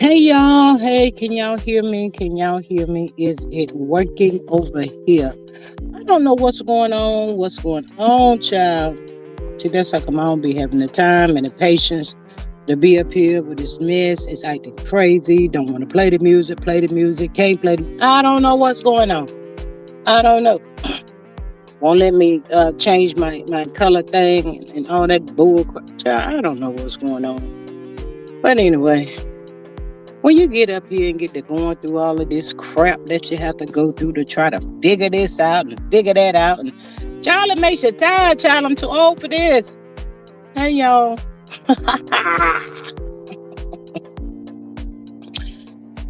Hey y'all, hey, can y'all hear me? Can y'all hear me? Is it working over here? I don't know what's going on. What's going on, child? See, that's how come I don't be having the time and the patience to be up here with this mess. It's acting crazy. Don't want to play the music, can't play the. I don't know what's going on. I don't know. Won't let me change my color thing and all that bull crap. Child, I don't know what's going on. But anyway, when you get up here and get to going through all of this crap that you have to go through to try to figure this out and figure that out, and child, it makes you tired, child. I'm too old for this. Hey, y'all.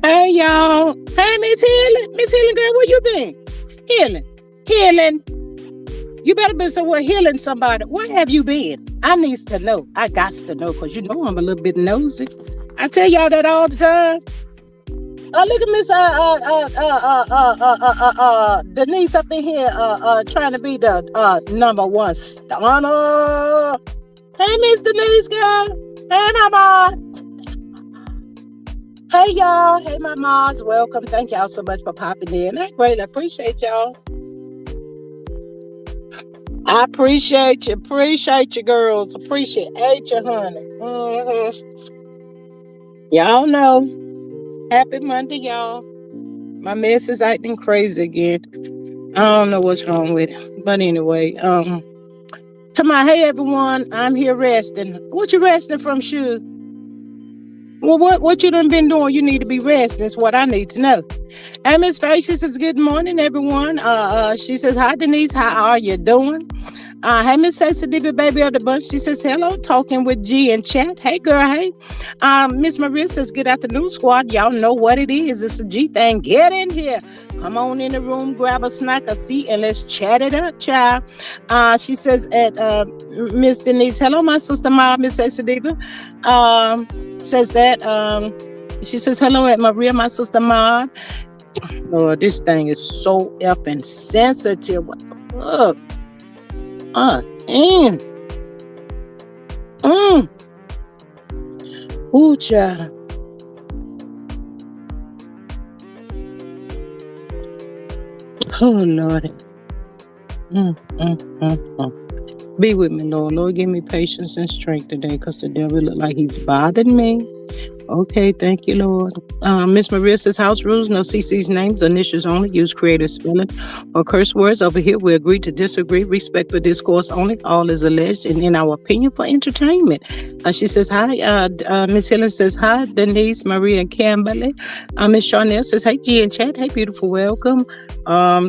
Hey, y'all. Hey, Miss Healing. Miss Healing, girl, where you been? Healing. You better be somewhere healing somebody. Where have you been? I needs to know. I got to know, because you know I'm a little bit nosy. I tell y'all that all the time. Look at Miss Denise up in here trying to be the number one stunner. Hey, Miss Denise, girl. Hey, Mama. Hey, y'all. Hey, my moms. Welcome. Thank y'all so much for popping in. I greatly appreciate y'all. I appreciate you, girls. Appreciate you, honey. Y'all know. Happy Monday, y'all. My mess is acting crazy again. I don't know what's wrong with it. But anyway, to my hey everyone, I'm here resting. What you resting from, Shu? Well, what you done been doing? You need to be resting. Is what I need to know. Hey, Miss Faye, she says, good morning, everyone. She says, hi, Denise. How are you doing? Hey, Miss Sexy Diva Baby of the Bunch. She says, hello, talking with G in chat. Hey, girl, hey. Miss Maria says, good afternoon, squad. Y'all know what it is. It's a G thing. Get in here. Come on in the room, grab a snack, a seat, and let's chat it up, child. She says, at Miss Denise, hello, my sister, Miss Sexy Diva. Says that, she says, hello, at Maria, my sister, Maud. Lord, this thing is so effing sensitive. What the fuck? Ooh, child. Oh, Lord. Be with me, Lord. Lord, give me patience and strength today, because the devil look like he's bothering me. Okay, thank you, Lord. Miss Maria says, house rules, no CC's names, initials only, use creative spelling or curse words. Over here, we agree to disagree, respect for discourse only. All is alleged and in our opinion for entertainment. She says, hi. Miss Helen says, hi, Denise, Maria, and Kimberly. Miss Charnel says, hey, G in chat. Hey, beautiful, welcome.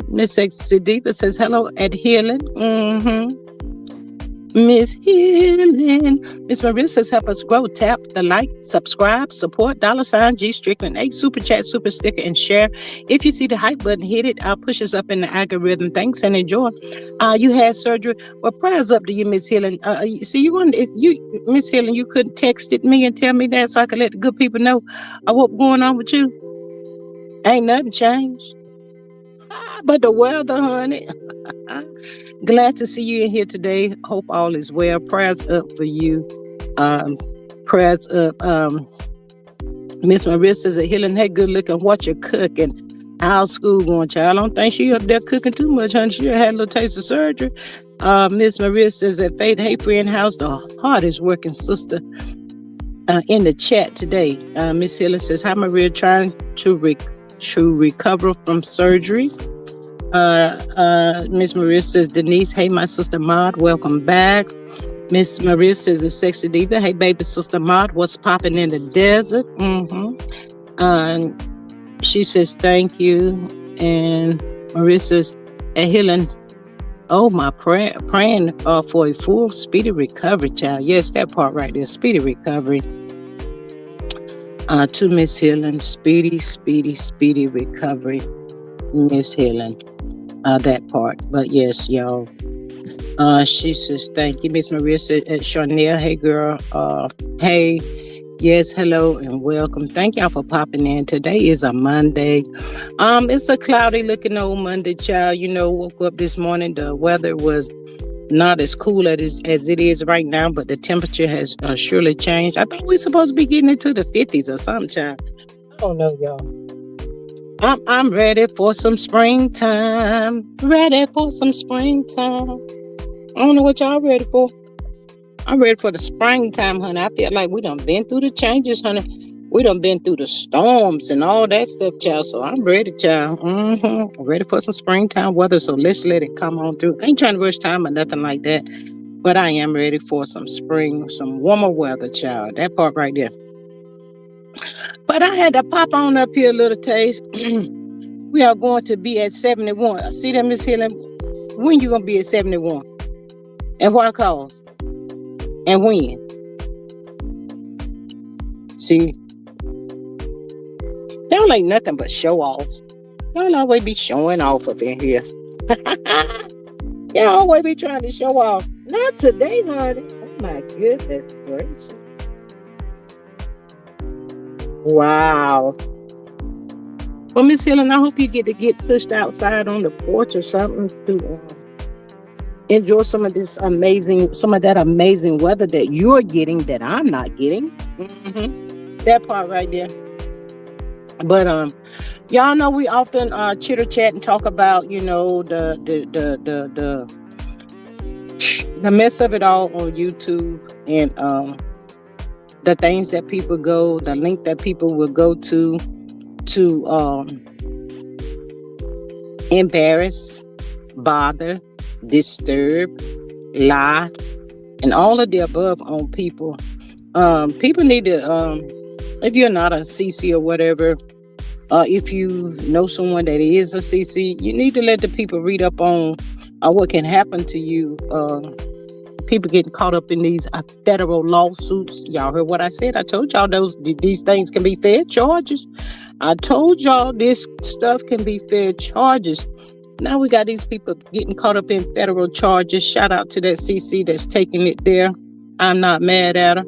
Miss Sexy Diva says, hello at Healing. Miss Healing. Miss Maria says, help us grow. Tap the like, subscribe, support, $ G Strickland 8, super chat, super sticker, and share. If you see the hype button, hit it. Push us up in the algorithm. Thanks and enjoy. You had surgery. Well, prayers up to you, Miss Healing. So Miss Healing, you could text it me and tell me that so I could let the good people know what's going on with you. Ain't nothing changed. But the weather, honey. Glad to see you in here today. Hope all is well. Prayers up for you. Prayers up. Miss Maria says that Healing, hey, good looking. What you cooking? How's school going, child? I don't think she up there cooking too much, honey. She had a little taste of surgery. Miss Maria says that Faith, hey, friend, how's the hardest working sister in the chat today? Miss Healing says, hi, Maria, trying to recover from surgery. Miss Maria says, Denise, hey, my sister Maud, welcome back. Miss Maria says, the Sexy Diva, hey, baby sister Maud, what's popping in the desert? She says, thank you. And Maria says, hey, Healing, oh, my praying for a full speedy recovery, child. Yes, that part right there, speedy recovery. To Miss Healing, speedy recovery, Miss Healing. That part. But yes, y'all. She says, thank you. Miss Maria says, Charnel, hey, girl. Hey, yes, hello, and welcome. Thank y'all for popping in. Today is a Monday. It's a cloudy looking old Monday, child. You know, woke up this morning. The weather was not as cool as it is right now, but the temperature has surely changed. I thought we were supposed to be getting into the 50s or something, child. I don't know, y'all. I'm ready for some springtime. Ready for some springtime. I don't know what y'all ready for. I'm ready for the springtime, honey. I feel like we done been through the changes, honey. We done been through the storms and all that stuff, child. So I'm ready, child. Ready for some springtime weather. So let's let it come on through. I ain't trying to rush time or nothing like that. But I am ready for some spring, some warmer weather, child. That part right there. But I had to pop on up here a little taste. We are going to be at 71. See that, Miss Helen? When you gonna be at 71? And what cause? And when? See, y'all ain't nothing but show off. Y'all always be showing off up in here. Y'all always be trying to show off. Not today, honey. Oh my goodness gracious. Wow. Well, Miss Helen, I hope you get pushed outside on the porch or something to enjoy some of that amazing weather that you're getting that I'm not getting. That part right there. But y'all know we often chitter chat and talk about the mess of it all on YouTube and the things that people the link that people will go to embarrass, bother, disturb, lie, and all of the above on people. People need to, if you're not a CC or whatever, if you know someone that is a CC, you need to let the people read up on what can happen to you. People getting caught up in these federal lawsuits. Y'all heard what I said. I told y'all these things can be fair charges. I told y'all this stuff can be fair charges. Now we got these people getting caught up in federal charges. Shout out to that CC that's taking it there. I'm not mad at her.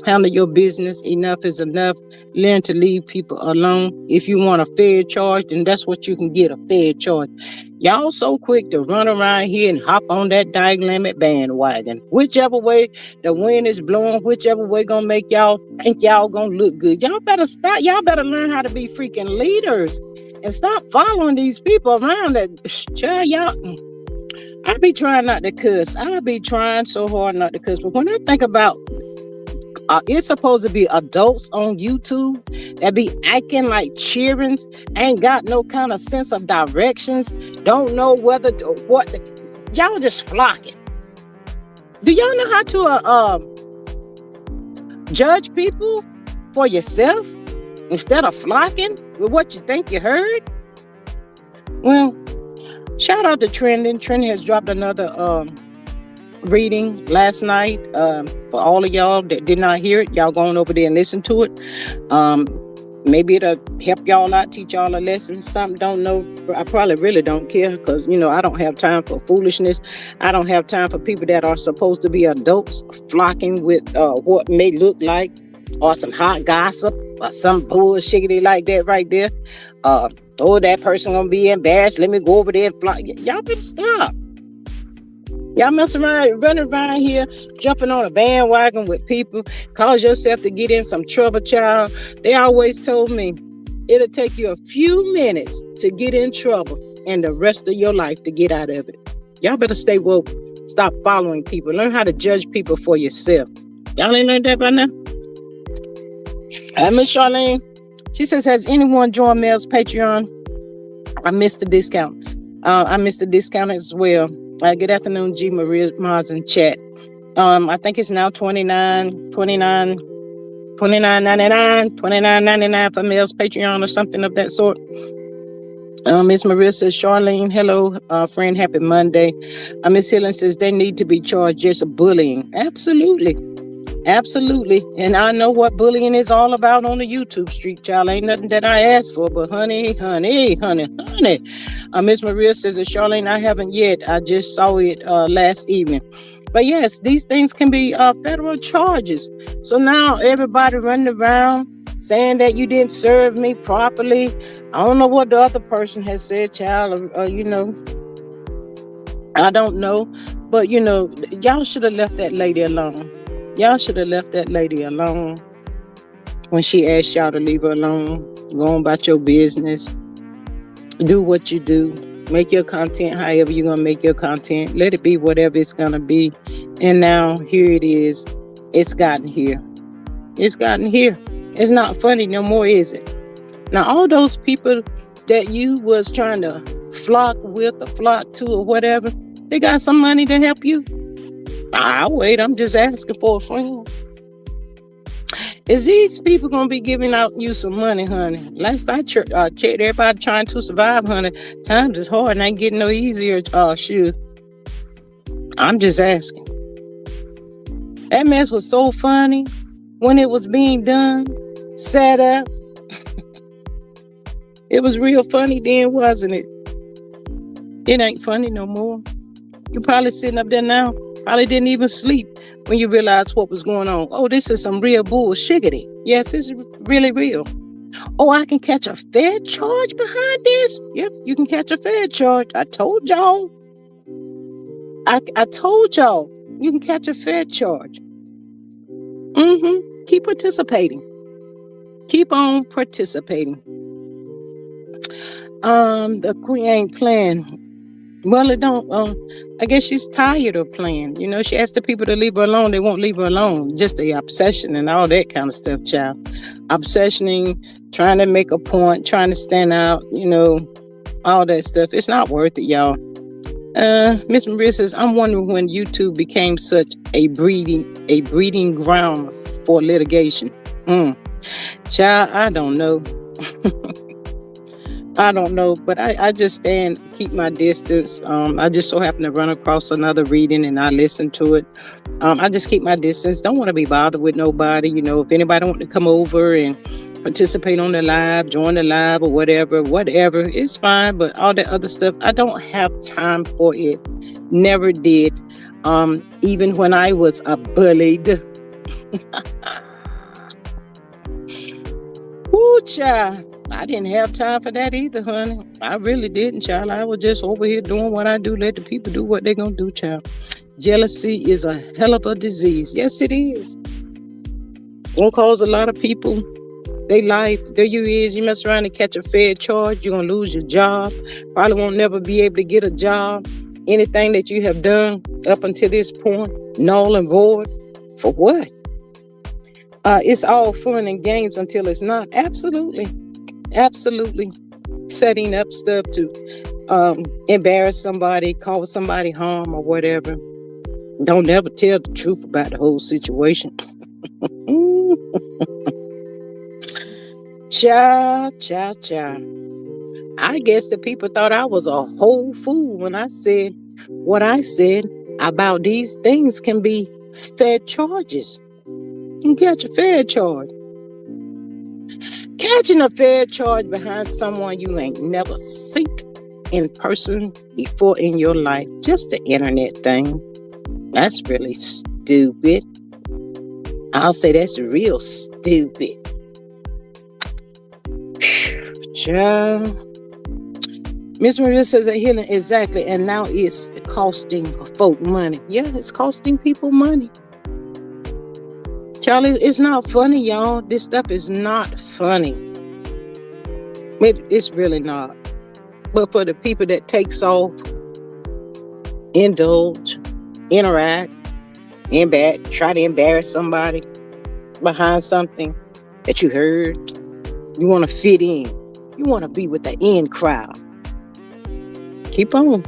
Handle your business. Enough is enough. Learn to leave people alone. If you want a fair charge, then that's what you can get, a fair charge. Y'all so quick to run around here and hop on that dynamic bandwagon. Whichever way the wind is blowing, whichever way gonna make y'all think y'all gonna look good. Y'all better stop. Y'all better learn how to be freaking leaders and stop following these people around that. Child, y'all. I be trying not to cuss. I be trying so hard not to cuss. But when I think about it's supposed to be adults on YouTube that be acting like cheerings, ain't got no kind of sense of directions, don't know whether to, what. Y'all just flocking. Do y'all know how to judge people for yourself instead of flocking with what you think you heard? Well, shout out to Trending. Trending has dropped another reading last night. For all of y'all that did not hear it, y'all going over there and listen to it. Maybe it'll help y'all out, teach y'all a lesson. Something don't know. I probably really don't care because I don't have time for foolishness. I don't have time for people that are supposed to be adults flocking with what may look like or some hot gossip or some bullshit like that right there. That person gonna be embarrassed. Let me go over there and flock. Y'all better stop. Y'all mess around, running around here, jumping on a bandwagon with people, cause yourself to get in some trouble, child. They always told me it'll take you a few minutes to get in trouble and the rest of your life to get out of it. Y'all better stay woke. Stop following people. Learn how to judge people for yourself. Y'all ain't learned that by now? Miss Charlene, she says, has anyone joined Mel's Patreon? I missed the discount. I missed the discount as well. Good afternoon, G. Maria Mars in chat. I think it's now $29.99 for Mel's Patreon or something of that sort. Miss Maria says, Charlene, hello, friend, happy Monday. Miss Helen says they need to be charged just bullying. Absolutely. And I know what bullying is all about on the YouTube street, child. Ain't nothing that I asked for, but honey. Miss Maria says, Charlene, I haven't yet. I just saw it last evening. But yes, these things can be federal charges. So now everybody running around saying that you didn't serve me properly. I don't know what the other person has said, child, I don't know. But, y'all should have left that lady alone. Y'all should have left that lady alone. when she asked y'all to leave her alone. Go on about your business. Do what you do. Make your content however you're going to make your content. Let it be whatever it's going to be. And now here it is. It's gotten here. It's gotten here. It's not funny no more, is it? Now, all those people that you was trying to flock with or flock to or whatever, they got some money to help you. I'll wait. I'm just asking for a friend. Is these people going to be giving out you some money, honey? Last I checked, everybody trying to survive, honey. Times is hard and ain't getting no easier. Shoot. I'm just asking. That mess was so funny when it was being done, set up. It was real funny then, wasn't it? It ain't funny no more. You probably sitting up there now, probably didn't even sleep when you realized what was going on. Oh, this is some real bullshiggity. Yes, it's really real. Oh, I can catch a fair charge behind this? Yep, you can catch a fair charge. I told y'all. I told y'all you can catch a fair charge. Keep participating. Keep on participating. The queen ain't playing. Well, it don't. I guess she's tired of playing. You know, she asked the people to leave her alone. They won't leave her alone. Just the obsession and all that kind of stuff, child. Obsessioning, trying to make a point, trying to stand out. You know, all that stuff. It's not worth it, y'all. Miss Maria says, I'm wondering when YouTube became such a breeding ground for litigation. Child, I don't know. I don't know, but I just keep my distance. I just so happen to run across another reading and I listen to it. I just keep my distance. Don't want to be bothered with nobody. You know, if anybody want to come over and participate on the live, join the live or whatever, it's fine. But all that other stuff, I don't have time for it. Never did. Even when I was bullied. Ooh, child. I didn't have time for that either, honey. I really didn't, child. I was just over here doing what I do. Let the people do what they're going to do, child. Jealousy is a hell of a disease. Yes, it is. Gonna cause a lot of people their life. There you is. You mess around and catch a fair charge. You're going to lose your job. Probably won't never be able to get a job. Anything that you have done up until this point, null and void. For what? It's all fun and games until it's not. Absolutely setting up stuff to embarrass somebody, cause somebody harm or whatever. Don't ever tell the truth about the whole situation. Child. I guess the people thought I was a whole fool when I said what I said about these things can be fair charges. You can catch a fair charge. Catching a fair charge behind someone you ain't never seen in person before in your life. Just the internet thing. That's really stupid. I'll say that's real stupid. Child. Miss Maria says that healing, exactly, and now it's costing folk money. Yeah, it's costing people money. Charlie, it's not funny, y'all. This stuff is not funny. It's really not. But for the people that takes off, indulge, interact, try to embarrass somebody behind something that you heard, you want to fit in. You want to be with the in crowd. Keep on.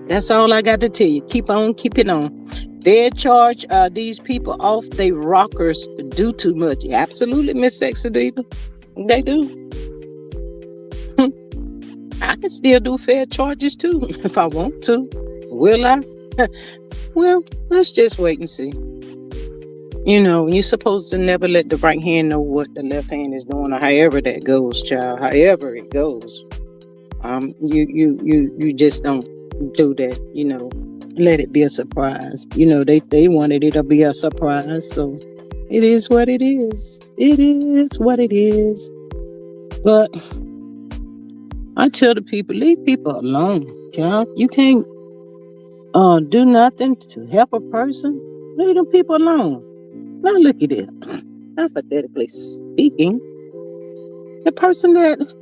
That's all I got to tell you. Keep on keeping on. They charge these people off their rockers do too much. Absolutely, Miss Sexy Diva. They do. I can still do fair charges too if I want to. Will I? Well, let's just wait and see. You know, you're supposed to never let the right hand know what the left hand is doing, or however that goes, child. However it goes. You just don't do that, you know. Let it be a surprise. You know, they wanted it to be a surprise, so it is what it is. It is what it is. But I tell the people, leave people alone, child. You can't do nothing to help a person. Leave them people alone. Now look at it. Hypothetically speaking, the person that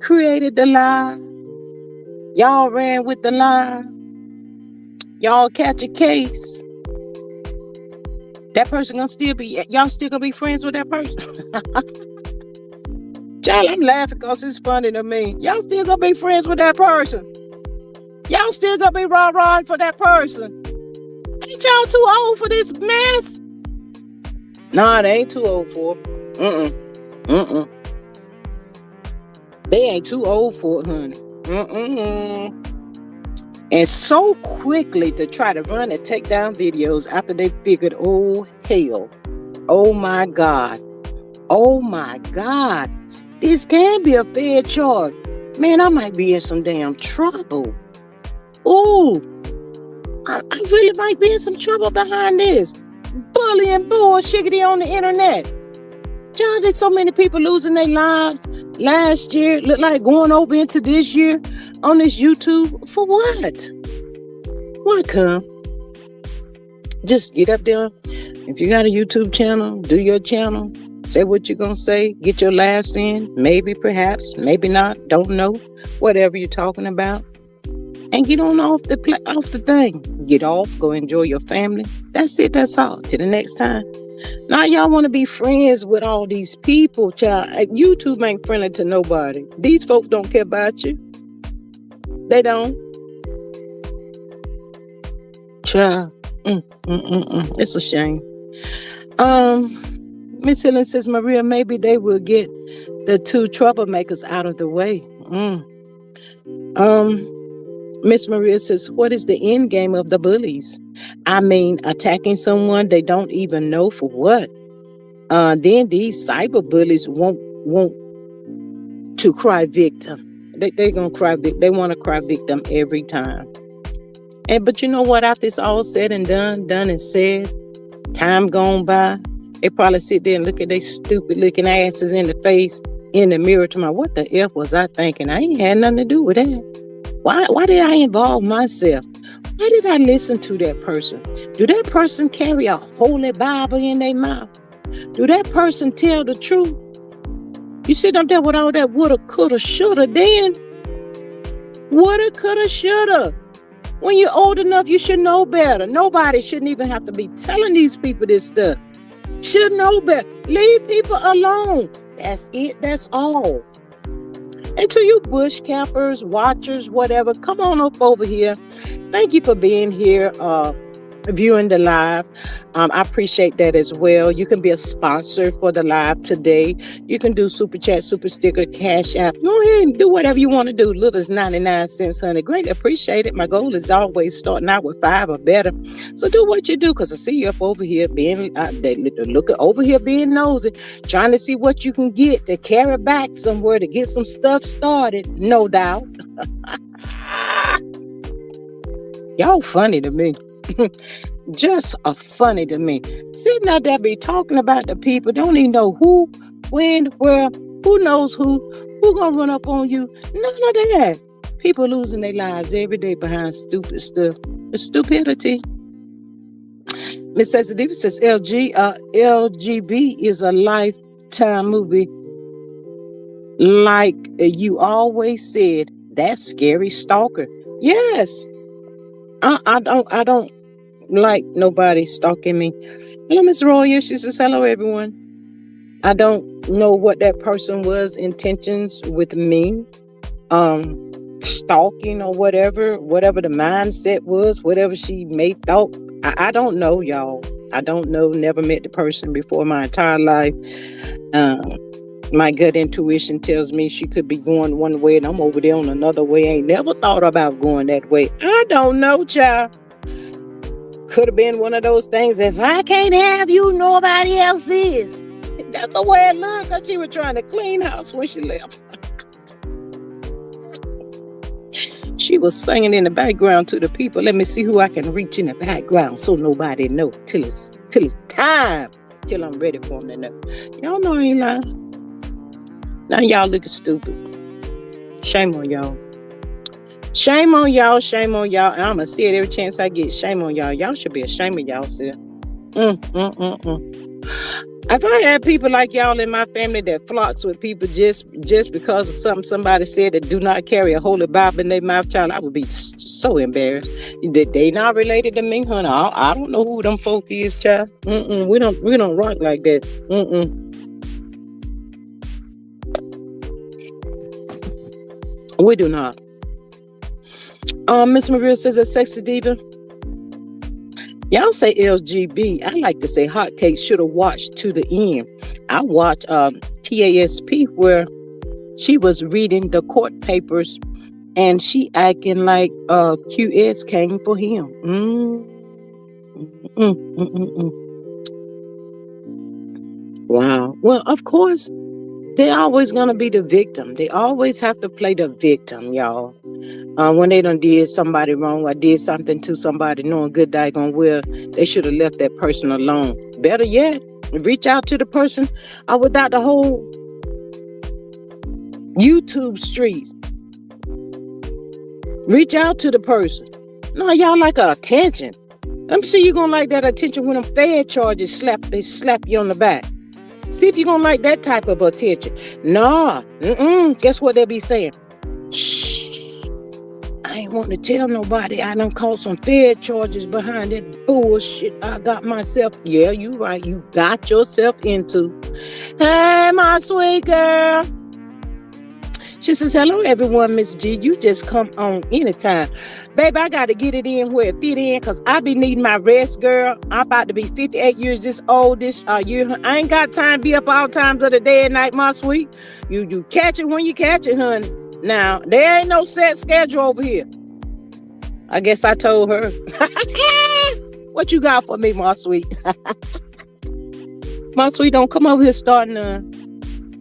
created the lie, y'all ran with the lie, y'all catch a case. That person gonna still be, y'all still gonna be friends with that person. Child, I'm laughing because it's funny to me. Y'all still gonna be friends with that person. Y'all still gonna be rah-rah for that person. Ain't y'all too old for this mess? Nah, they ain't too old for it. Mm-mm. They ain't too old for it, honey. And so quickly to try to run and take down videos after they figured, oh, hell. Oh, my God. Oh, my God. This can be a fair charge. Man, I might be in some damn trouble. Ooh, I really might be in some trouble behind this. Bullying bullshiggity on the internet. John, there's so many people losing their lives last year. Look like going over into this year on this YouTube. For what? What, come? Just get up there. If you got a YouTube channel, do your channel. Say what you're going to say. Get your laughs in. Maybe, perhaps, maybe not. Don't know. Whatever you're talking about. And get on off the thing. Get off. Go enjoy your family. That's it. That's all. Till the next time. Now y'all want to be friends with all these people, child. YouTube ain't friendly to nobody. These folks don't care about you. They don't. Child. It's a shame. Miss Helen says, Maria, maybe they will get the two troublemakers out of the way. Miss Maria says, what is the end game of the bullies? I mean, attacking someone they don't even know for what? Then these cyber bullies want to cry victim. They're gonna cry victim. They want to cry victim every time. But you know what? After it's all said and done and said, time gone by, they probably sit there and look at their stupid looking asses in the face in the mirror to my, what the F was I thinking? I ain't had nothing to do with that. Why did I involve myself? Why did I listen to that person? Do that person carry a holy Bible in their mouth? Do that person tell the truth? You sit up there with all that woulda, coulda, shoulda, then woulda, coulda, shoulda. When you're old enough, you should know better. Nobody shouldn't even have to be telling these people this stuff. Should know better. Leave people alone. That's it. That's all. And to you bush campers, watchers, whatever, come on up over here. Thank you for being here, viewing the live. I appreciate that as well. You can be a sponsor for the live today. You can do super chat, super sticker, cash app. Go ahead and do whatever you want to do. Little as 99 cents, honey. Great, appreciate it. My goal is always starting out with 5 or better. So do what you do, because I see you up over here being over here being nosy, trying to see what you can get to carry back somewhere to get some stuff started. No doubt. Y'all funny to me. Just funny to me. Sitting out there be talking about the people, don't even know who, when, where, who knows who gonna run up on you. None of that. People losing their lives every day behind stupid stuff. The stupidity. Miss Sensitive says LGB is a lifetime movie. Like you always said, that scary stalker. Yes. I don't like nobody stalking me. Hello, Miss Roya. She says, hello, everyone. I don't know what that person was intentions with me. Stalking or whatever the mindset was, whatever she may thought. I don't know, y'all. I don't know. Never met the person before my entire life. My gut intuition tells me she could be going one way and I'm over there on another way. Ain't never thought about going that way. I don't know, child. Could have been one of those things. If I can't have you, nobody else is. That's the way it looked, because she was trying to clean house when she left. She was singing in the background to the people. Let me see who I can reach in the background so nobody know till it's time, till I'm ready for them to know. Y'all know I ain't lying. Now y'all looking stupid. Shame on y'all. Shame on y'all, shame on y'all. And I'm going to see it every chance I get. Shame on y'all. Y'all should be ashamed of y'all self. If I had people like y'all in my family that flocks with people just because of something somebody said that do not carry a holy Bible in their mouth, child, I would be so embarrassed. They not related to me, honey. I don't know who them folk is, child. We don't rock like that. We do not. Miss Maria says a sexy diva. Y'all say LGB. I like to say Hotcakes should have watched to the end. I watched TASP where she was reading the court papers and she acting like QS came for him. Wow. Well, of course, they're always going to be the victim. They always have to play the victim, y'all. When they done did somebody wrong or did something to somebody knowing good daggone well, they should have left that person alone. Better yet, reach out to the person without the whole YouTube streets. Reach out to the person. No, y'all like attention. Let me see you gonna like that attention when them Fed charges slap you on the back. See if you're gonna like that type of attention. Nah, guess what they be saying? Shh. I ain't want to tell nobody I done caught some Fed charges behind that bullshit I got myself. Yeah, you right. You got yourself into. Hey, my sweet girl. She says, hello, everyone, Miss G. You just come on anytime. Baby, I got to get it in where it fit in because I be needing my rest, girl. I'm about to be 58 years this old this year. I ain't got time to be up all times of the day and night, my sweet. You catch it when you catch it, honey. Now, there ain't no set schedule over here. I guess I told her. What you got for me, my sweet? My sweet, don't come over here starting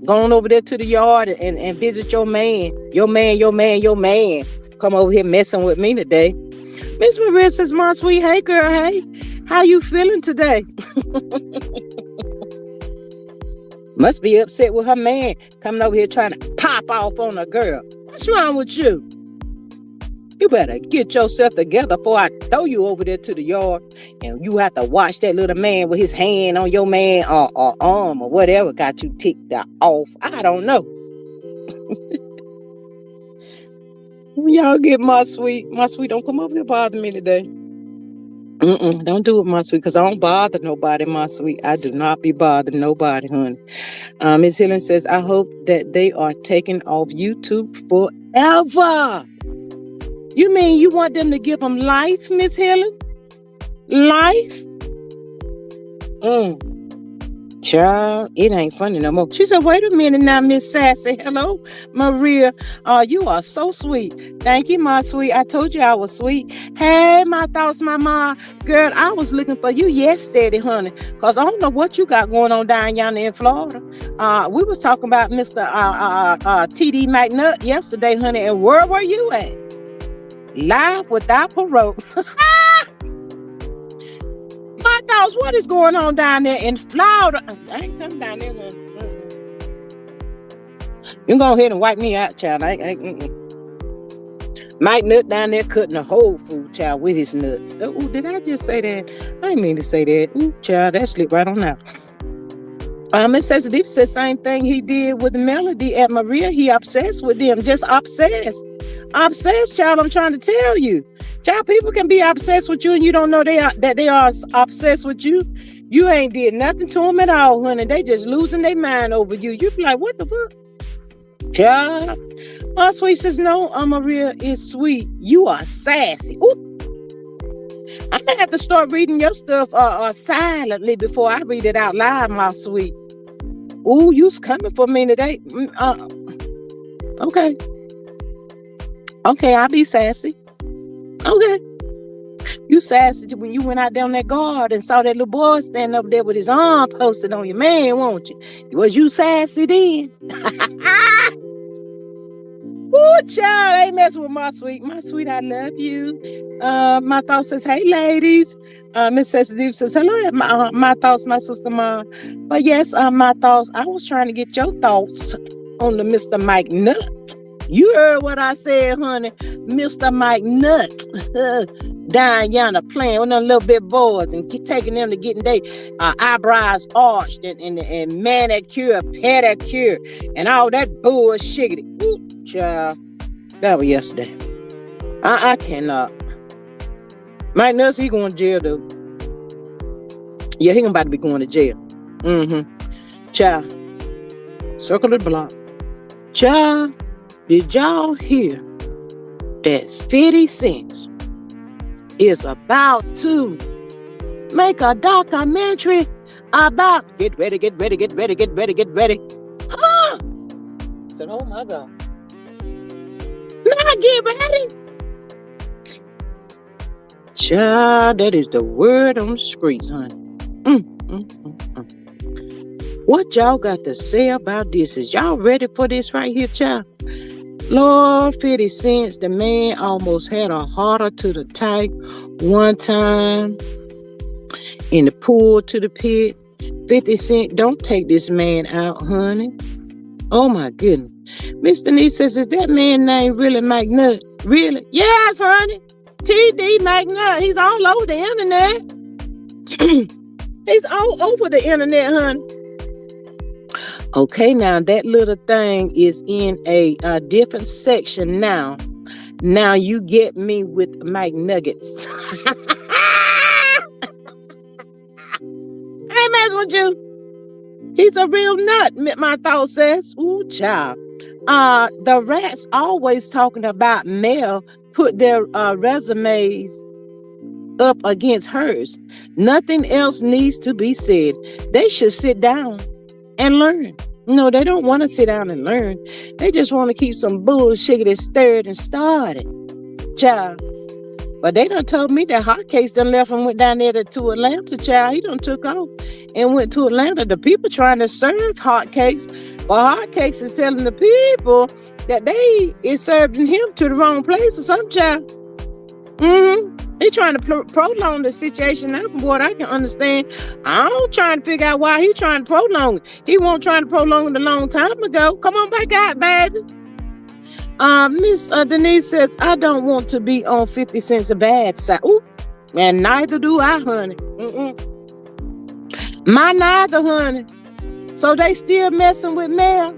going over there to the yard and visit your man. Your man. Come over here messing with me today. Miss Maria says, my sweet, hey girl, hey. How you feeling today? Must be upset with her man coming over here trying to pop off on a girl. What's wrong with you? You better get yourself together before I throw you over there to the yard and you have to watch that little man with his hand on your man or arm or whatever got you ticked off. I don't know. Y'all get my sweet. My sweet, don't come over here bother me today. Don't do it, my sweet, because I don't bother nobody, my sweet. I do not be bothering nobody, honey. Miss Helen says, I hope that they are taking off YouTube forever. You mean you want them to give them life, Miss Helen? Life? Child, it ain't funny no more. She said, wait a minute now, Miss Sassy. Hello, Maria. You are so sweet. Thank you, my sweet. I told you I was sweet. Hey, my thoughts, my mom. Girl, I was looking for you yesterday, honey, because I don't know what you got going on down yonder in Florida. We was talking about Mr. TD McNutt yesterday, honey, and where were you at? Live without parole. My thoughts, what is going on down there in Florida? I ain't coming down there. You can go ahead and wipe me out, child. Mike Nut down there cutting a whole food, child, with his nuts. Oh, did I just say that? I didn't mean to say that. Ooh, child, that slipped right on out. It says the same thing he did with Melody at Maria. He obsessed with them, just obsessed. Obsessed, child, I'm trying to tell you. Child, people can be obsessed with you and you don't know that they are obsessed with you. You ain't did nothing to them at all, honey. They just losing their mind over you. You be like, what the fuck? Child. My sweet says, no, Maria is sweet. You are sassy. Ooh. I'm going to have to start reading your stuff silently before I read it out loud, my sweet. Ooh, you's coming for me today. Okay. Okay, I'll be sassy. Okay. You sassy when you went out there on that guard and saw that little boy standing up there with his arm posted on your man, won't you? Was you sassy then? Ooh, child, I ain't messing with my sweet. My sweet, I love you. My thoughts says, hey, ladies. Miss Sensitive says, hello, my thoughts, my sister, Ma. But yes, my thoughts, I was trying to get your thoughts on the Mr. Mike Nut. You heard what I said, honey. Mr. Mike Nut down yonder playing with them little bit boys and taking them to getting their eyebrows arched and manicure, pedicure, and all that bullshit. Ooh, child. That was yesterday. I cannot. Mike Nuts, he going to jail, though. Yeah, he about to be going to jail. Child. Circle the block. Child, did y'all hear that 50 Cent is about to make a documentary about get ready. Huh? I said, oh my God. Now get ready. Child, that is the word on the streets, honey. What y'all got to say about this? Is y'all ready for this right here, child? Lord, 50 Cent, the man almost had a harder to the type one time in the pool to the pit. 50 Cent, don't take this man out, honey. Oh my goodness. Mr. Denise says, is that man named really Mike Nut? Really? Yes, honey. TD Mike Nut. He's all over the internet. He's all over the internet, honey. Okay, now that little thing is in a different section now. Now you get me with Mike Nuggets. I ain't messing with you. He's a real nut, my thought says. Ooh, child. The rats always talking about Mel put their resumes up against hers. Nothing else needs to be said. They should sit down and learn. No, they don't want to sit down and learn. They just want to keep some bullshit stirred and started. Child. But they done told me that Hotcakes done left and went down there to Atlanta, child. He done took off and went to Atlanta. The people trying to serve Hotcakes, but Hotcakes is telling the people that they is serving him to the wrong place or some child. He trying to prolong the situation now, from what I can understand. I'm trying to figure out why he trying to prolong it. He wasn't trying to prolong it a long time ago. Come on back out, baby. Miss Denise says, I don't want to be on 50 Cent's bad side. Ooh, and neither do I, honey. My neither, honey. So they still messing with Mel.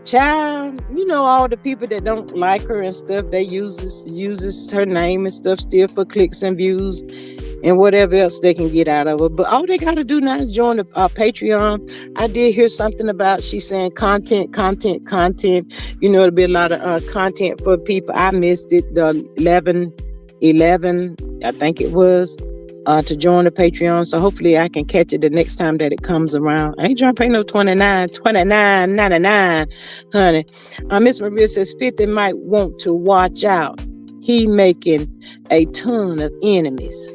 Child, you know all the people that don't like her and stuff, they uses her name and stuff still for clicks and views and whatever else they can get out of her. But all they got to do now is join the Patreon. I did hear something about, she's saying content. You know, there'll be a lot of content for people. I missed it, the 11, I think it was, to join the Patreon. So hopefully I can catch it the next time that it comes around. I ain't trying to pay no $29.99, honey. Miss Maria says 50 might want to watch out. He making a ton of enemies.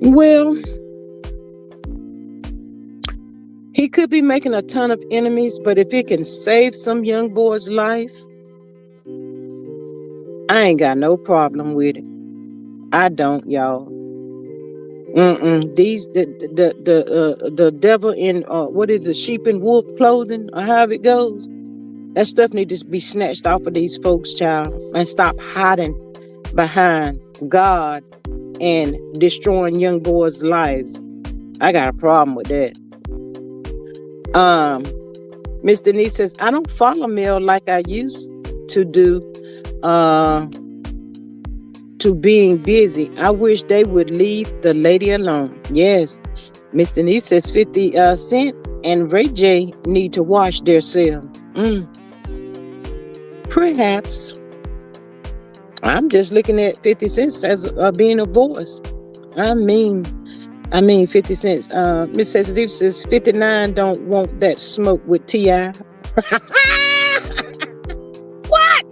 Well, he could be making a ton of enemies, but if it can save some young boy's life, I ain't got no problem with it. I don't, y'all. These the devil in what is the sheep and wolf clothing, or however it goes. That stuff need to be snatched off of these folks, child, and stop hiding behind God and destroying young boys' lives. I got a problem with that. Miss Denise says, I don't follow Mel like I used to do. To being busy. I wish they would leave the lady alone. Yes. Miss Denise says 50 Cent and Ray J need to wash their self. Perhaps. I'm just looking at 50 Cent as being a voice. I mean 50 Cent. Miss Sensitive says 59 don't want that smoke with T.I. What?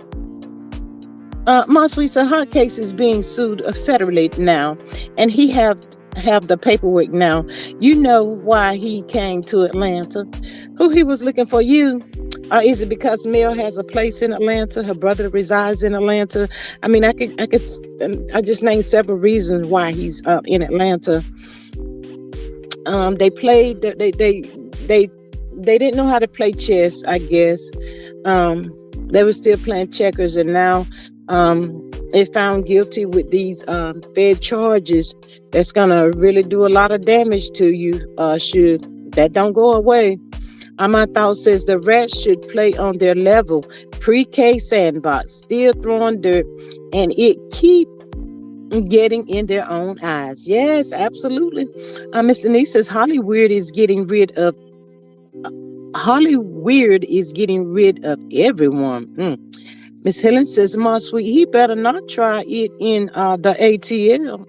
Monsuisa Hotcakes is being sued federally now, and he have the paperwork now. You know why he came to Atlanta? Who he was looking for? You? Is it because Mel has a place in Atlanta? Her brother resides in Atlanta. I mean, I just named several reasons why he's in Atlanta. They played. They they didn't know how to play chess, I guess. They were still playing checkers, and now they found guilty with these Fed charges that's gonna really do a lot of damage to you. Should that don't go away? My thought says the rats should play on their level. Pre-K sandbox, still throwing dirt, and it keep getting in their own eyes. Yes, absolutely. Miss Denise says Hollywood is getting rid of everyone. Miss Helen says, "My sweet, he better not try it in the ATL."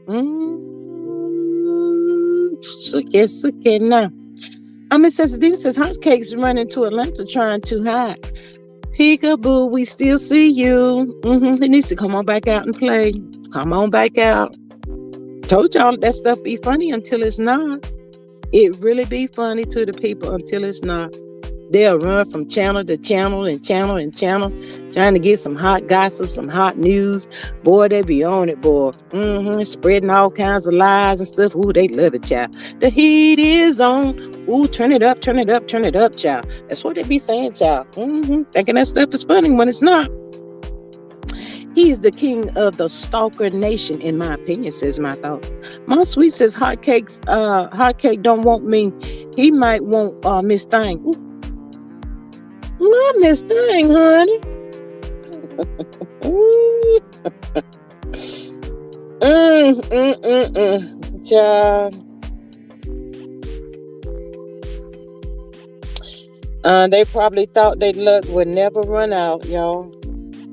Suck now. Miss Sensitive says, "Hotcakes running to Atlanta trying to hide." Peekaboo, we still see you. He needs to come on back out and play. Come on back out. Told y'all that stuff be funny until it's not. It really be funny to the people until it's not. They'll run from channel to channel and channel and channel, trying to get some hot gossip, some hot news. Boy, they be on it, boy. Spreading all kinds of lies and stuff. Ooh, they love it, child. The heat is on. Ooh, turn it up, turn it up, turn it up, child. That's what they be saying, child. Thinking that stuff is funny when it's not. He is the king of the stalker nation, in my opinion, says my thought. My sweet says Hotcake don't want me. He might want Miss Thing. Ooh. Not Miss Thing, honey. Child. They probably thought their luck would never run out, y'all.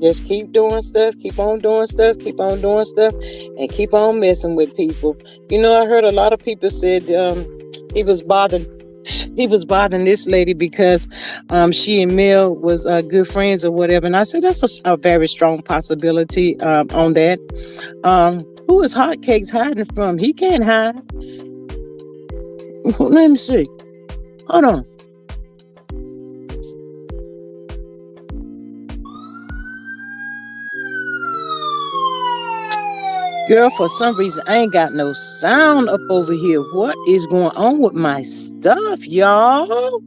Just keep doing stuff, keep on doing stuff, keep on doing stuff, and keep on messing with people. You know, I heard a lot of people said he was bothering this lady because she and Mel was good friends or whatever. And I said that's a very strong possibility on that. Who is Hotcakes hiding from? He can't hide. Let me see. Hold on. Girl, for some reason, I ain't got no sound up over here. What is going on with my stuff, y'all?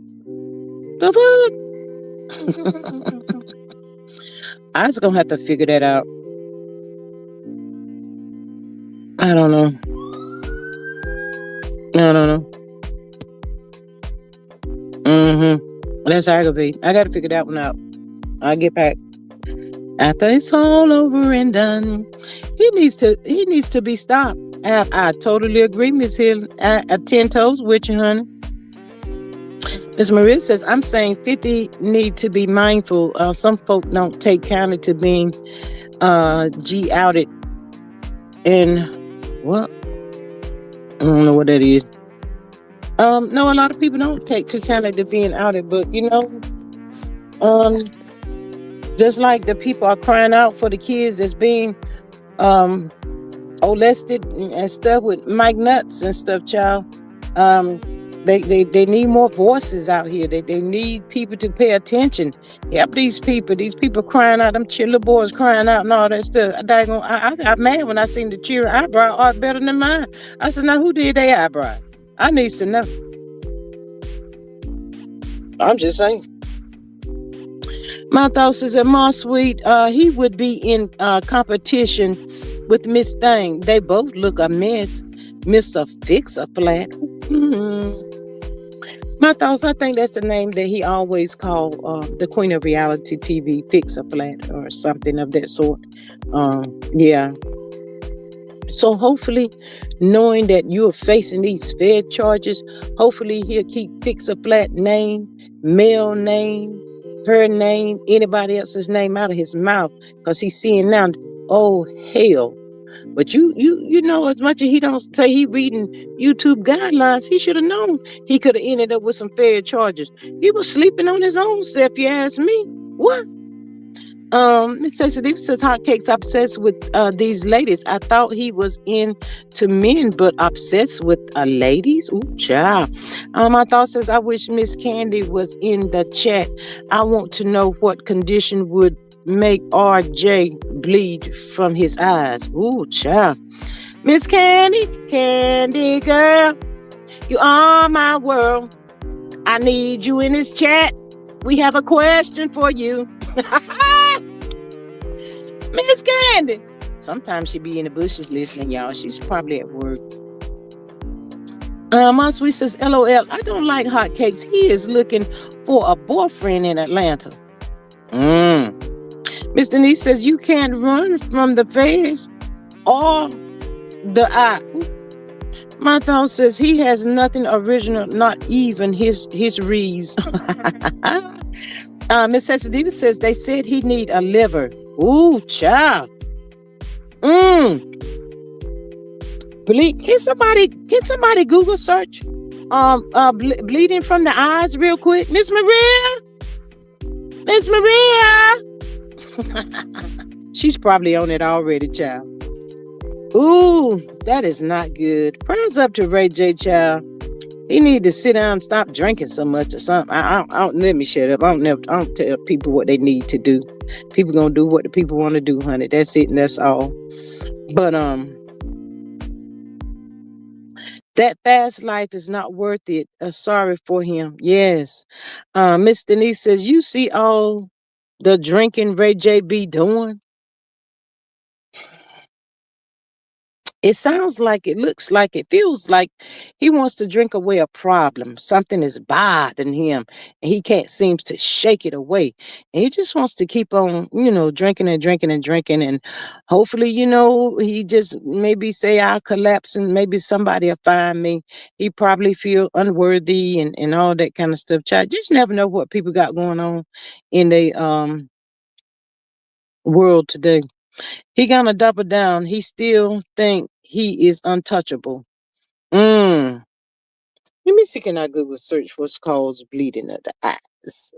The fuck? I was gonna have to figure that out. I don't know. That's aggravating. I gotta figure that one out. I'll get back. After it's all over and done, he needs to be stopped. I totally agree, Miss Hill. At 10 toes with you, honey. Miss Maria says, I'm saying 50 need to be mindful. Some folk don't take kindly to being G outed. And what? I don't know what that is. No, a lot of people don't take too kindly to being outed, but you know, just like the people are crying out for the kids that's being molested and stuff with Mike Nuts and stuff, child. They need more voices out here. They need people to pay attention. Help these people. These people crying out. Them little boys crying out and all that stuff. I got mad when I seen the children eyebrow art better than mine. I said, now who did their eyebrow? I need to know. I'm just saying. My thoughts is that Ma Sweet, he would be in competition with Miss Thing. They both look a mess. Mr. Fix-a-Flat. My thoughts, I think that's the name that he always called the queen of reality TV, Fix-a-Flat or something of that sort. Yeah. So hopefully, knowing that you're facing these Fed charges, hopefully he'll keep Fix-a-Flat name, Mel name, her name, anybody else's name out of his mouth, because he's seeing now, oh hell. But you know, as much as he don't say he reading YouTube guidelines, he should have known he could have ended up with some fair charges. He was sleeping on his own self, you ask me. What? It says Hotcakes obsessed with these ladies. I thought he was into men, but obsessed with ladies. Ooh, child. My thought says I wish Miss Candy was in the chat. I want to know what condition would make RJ bleed from his eyes. Ooh, child. Miss Candy, Candy girl, you are my world. I need you in this chat. We have a question for you. Miss Candy. Sometimes she be in the bushes listening, y'all. She's probably at work. My sweet says, LOL, I don't like hotcakes. He is looking for a boyfriend in Atlanta. Miss Denise says, you can't run from the face or the eye. My thought says, he has nothing original, not even his reeds. Miss Sensitivity says, they said he need a liver. Ooh, child. Can somebody Google search bleeding from the eyes real quick? Miss Maria. She's probably on it already, child. Ooh, that is not good. Prayers up to Ray J, child. He need to sit down and stop drinking so much or something. I don't let me shut up. I don't tell people what they need to do. People gonna do what the people want to do, honey. That's it and that's all. But that fast life is not worth it. Sorry for him. Yes. Miss Denise says, you see all the drinking Ray J be doing? It sounds like, it looks like, it feels like he wants to drink away a problem. Something is bothering him and he can't seem to shake it away. And he just wants to keep on, drinking and drinking and drinking. And hopefully, he just maybe say I'll collapse and maybe somebody will find me. He probably feel unworthy and all that kind of stuff. Child, just never know what people got going on in the world today. He gonna double down. He still think he is untouchable. Let me see, can I Google search what's called bleeding of the eyes?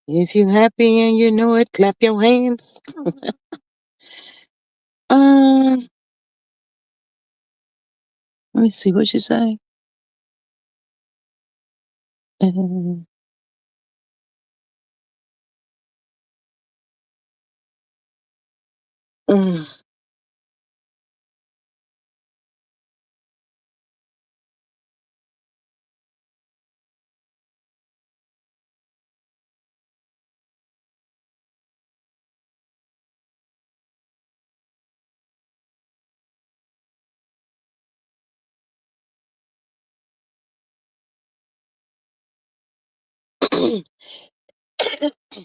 If you happy and you know it, clap your hands. Let me see what you say.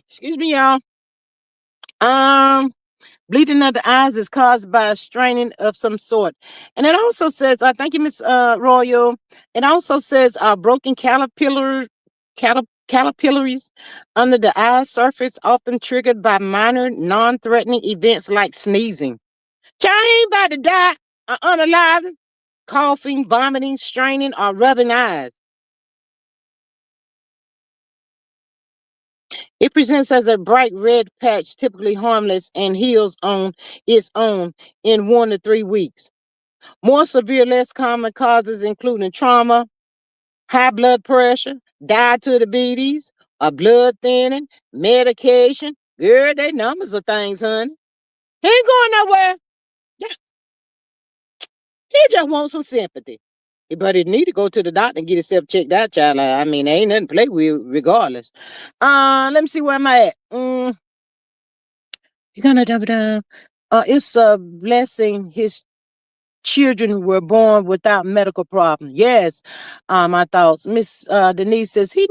Excuse me, y'all. Bleeding of the eyes is caused by a straining of some sort. And it also says, I thank you, Miss Royal. It also says broken capillaries under the eye surface, often triggered by minor non-threatening events like sneezing. Child ain't about to die unalive, coughing, vomiting, straining, or rubbing eyes. It presents as a bright red patch, typically harmless, and heals on its own in 1 to 3 weeks. More severe, less common causes including trauma, high blood pressure, diabetes, or blood thinning, medication. Girl, they numbers of things, honey. He ain't going nowhere. He just wants some sympathy. But he need to go to the doctor and get himself checked out, child. I mean, ain't nothing to play with regardless. Let me see where am I at. You're gonna double down. It's a blessing his children were born without medical problems. Yes, my thoughts. Miss Denise says he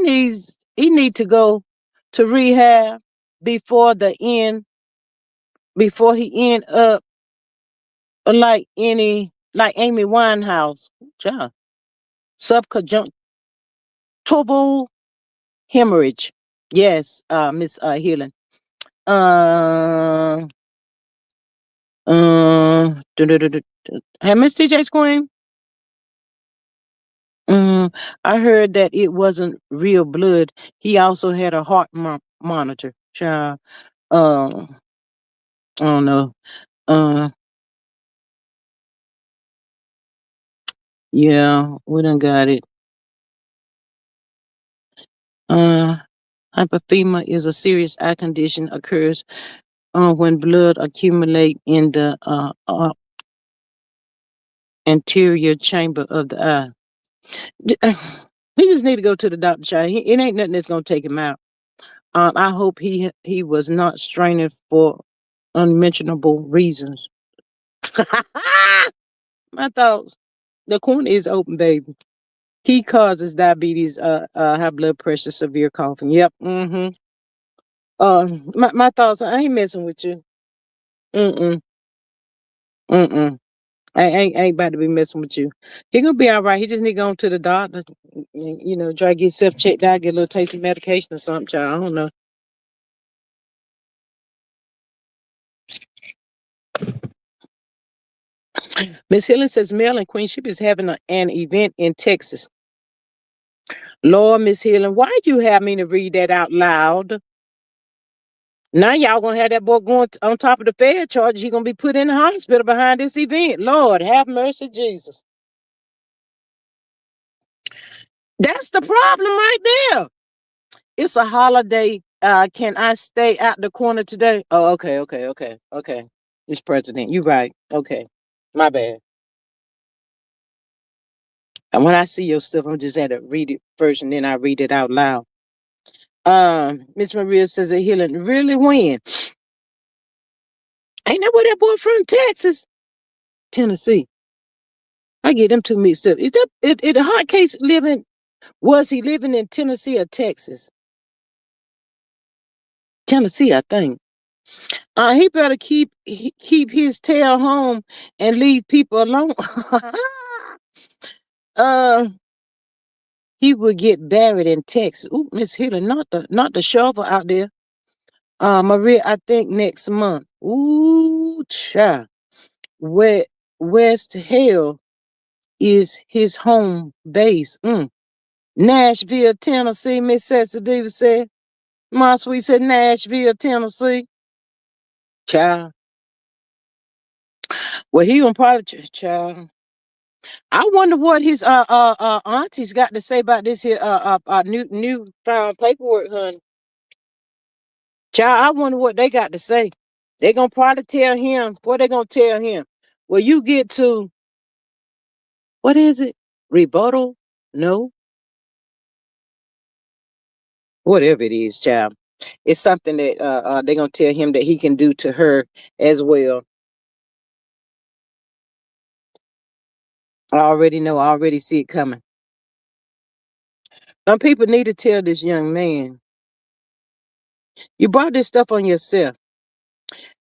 need to go to rehab before he end up like Amy Winehouse. Child. Subconjunctival hemorrhage. Yes, Miss Healing. Uh, Hey, Miss TJ's Queen. I heard that it wasn't real blood. He also had a heart monitor. Child. I don't know. Yeah, we done got it. Hypothermia is a serious eye condition occurs when blood accumulate in the anterior chamber of the eye. He just need to go to the doctor, child. It ain't nothing that's gonna take him out. I hope he was not straining for unmentionable reasons. My thoughts. The corner is open, baby. Key causes diabetes, high blood pressure, severe coughing. Yep. Mm-hmm. My thoughts. I ain't messing with you. Mm-mm. Mm-mm. I ain't about to be messing with you. He gonna be all right. He just need to go to the doctor. Try to get himself checked out, get a little taste of medication or something, child. I don't know. Miss Helen says Mel and Queen Ship is having an event in Texas. Lord, Miss Helen, why you have me to read that out loud? Now y'all gonna have that boy going on top of the fare charges. He gonna be put in the hospital behind this event. Lord, have mercy, Jesus. That's the problem right there. It's a holiday. Can I stay out the corner today? Oh, okay. It's president. You right. Okay. My bad. And when I see your stuff, I'm just had to read it first and then I read it out loud. Miss Maria says that healing really when? Ain't that where that boy from? Texas? Tennessee. I get them two mixed up. Is that it a hot case living? Was he living in Tennessee or Texas? Tennessee, I think. He better keep his tail home and leave people alone. uh, he would get buried in Texas. Ooh, Miss Hill, not the shovel out there. Maria, I think next month. Ooh, child. Where West Hill is his home base. Nashville, Tennessee, Miss Cecily said. My sweet said Nashville, Tennessee. Child. Well, he gonna probably child. I wonder what his aunties got to say about this here new found paperwork, honey. Child, I wonder what they got to say. They gonna probably tell him what they gonna tell him. Well, you get to what is it? Rebuttal? No, whatever it is, child. It's something that they gonna tell him that he can do to her as well. I already know. I already see it coming. Some people need to tell this young man, you brought this stuff on yourself.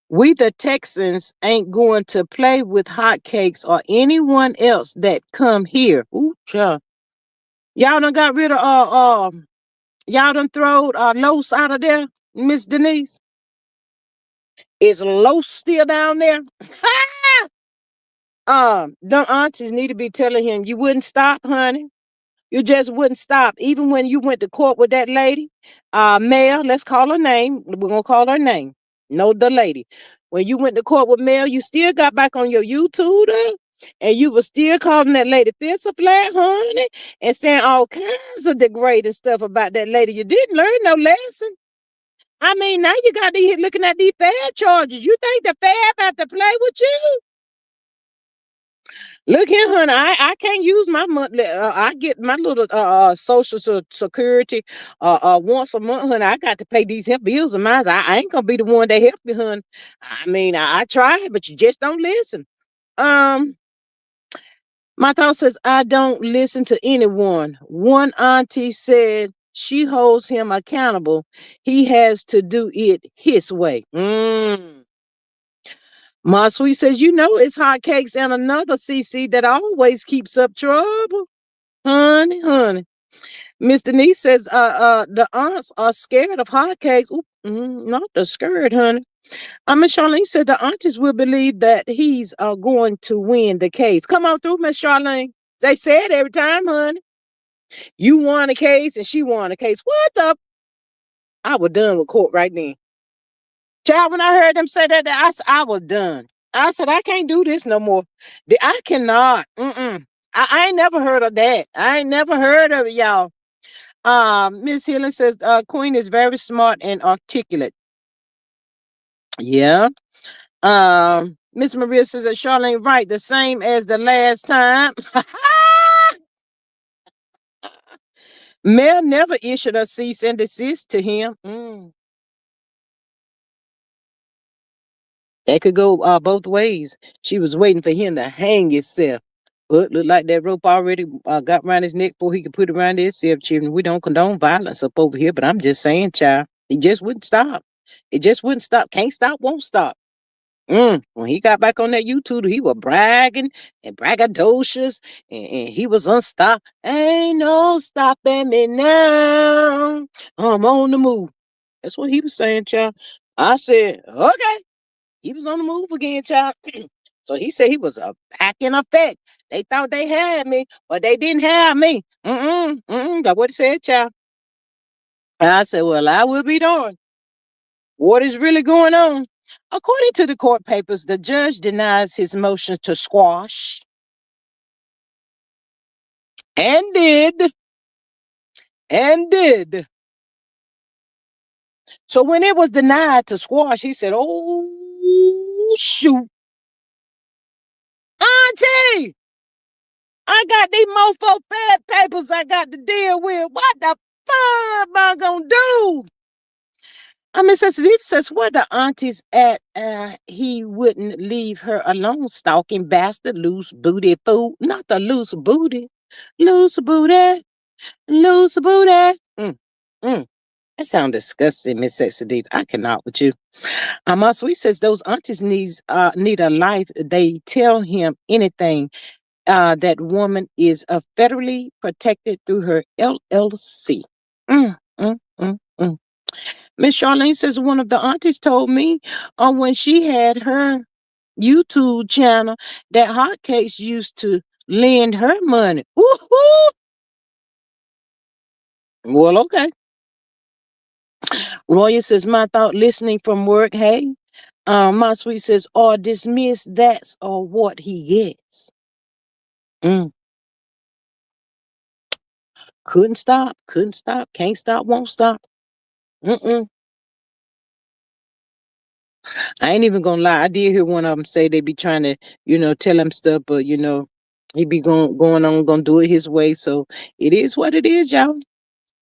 We, the Texans, ain't going to play with hotcakes or anyone else that come here. Ooh, child. Y'all done got rid of y'all done throwed Los out of there, Miss Denise. Is Los still down there? Them aunties need to be telling him you wouldn't stop, honey. You just wouldn't stop. Even when you went to court with that lady, Mel, let's call her name. We're gonna call her name. No, the lady. When you went to court with Mel, you still got back on your YouTube and you were still calling that lady fist a flat, honey, and saying all kinds of degrading stuff about that lady. You didn't learn no lesson. I mean, now you got to looking at these fair charges. You think the fair about to play with you? Look here, honey. I can't use my monthly. I get my little social security once a month, honey. I got to pay these help bills of mine. I ain't gonna be the one that help you, honey. I mean, I tried, but you just don't listen. Um, my thought says I don't listen to anyone. One auntie said she holds him accountable. He has to do it his way. My sweet says, it's hotcakes and another CC that always keeps up trouble. Honey. Miss Denise says, the aunts are scared of hotcakes. Not the scared, honey. Miss Charlene said the aunties will believe that he's going to win the case. Come on through, Miss Charlene. They say it every time, honey. You won a case and she won a case. What the? I was done with court right then. Child, when I heard them say that, I was done. I said, I can't do this no more. I cannot. I ain't never heard of that. I ain't never heard of it, y'all. Miss Healing says, Queen is very smart and articulate. Yeah. Miss Maria says that Charlene right, the same as the last time. Mel never issued a cease and desist to him. That could go both ways. She was waiting for him to hang himself. But looked like that rope already got around his neck before he could put it around himself, children. We don't condone violence up over here, but I'm just saying, child, he just wouldn't stop. It just wouldn't stop. Can't stop, won't stop. When he got back on that YouTube, he was bragging and braggadocious, and he was unstopped. Ain't no stopping me now. I'm on the move. That's what he was saying, child. I said, okay. He was on the move again, child. So he said he was back in effect. They thought they had me, but they didn't have me. That's what he said, child. I said, well, I will be darned. What is really going on? According to the court papers, the judge denies his motion to squash and did. So when it was denied to squash, he said, oh, shoot. Auntie, I got these mofo fed papers I got to deal with. What the fuck am I gonna do? I mean, since Steve says where the auntie's at, he wouldn't leave her alone, stalking bastard, loose booty fool. Not the loose booty. Loose booty. Loose booty. Mm. That sounds disgusting, Miss Sexy Diva. I cannot with you. My sweet says those aunties need a life. They tell him anything. That woman is federally protected through her LLC. Mm. Miss Charlene says one of the aunties told me when she had her YouTube channel that Hotcakes used to lend her money. Woo-hoo! Well, okay. Roya says my thought listening from work. Hey, my sweet says or dismiss that's or what he gets. Mm. Couldn't stop, can't stop, won't stop. Mm-mm. I ain't even gonna lie. I did hear one of them say they be trying to, tell him stuff, but he be going on, gonna do it his way. So it is what it is, y'all.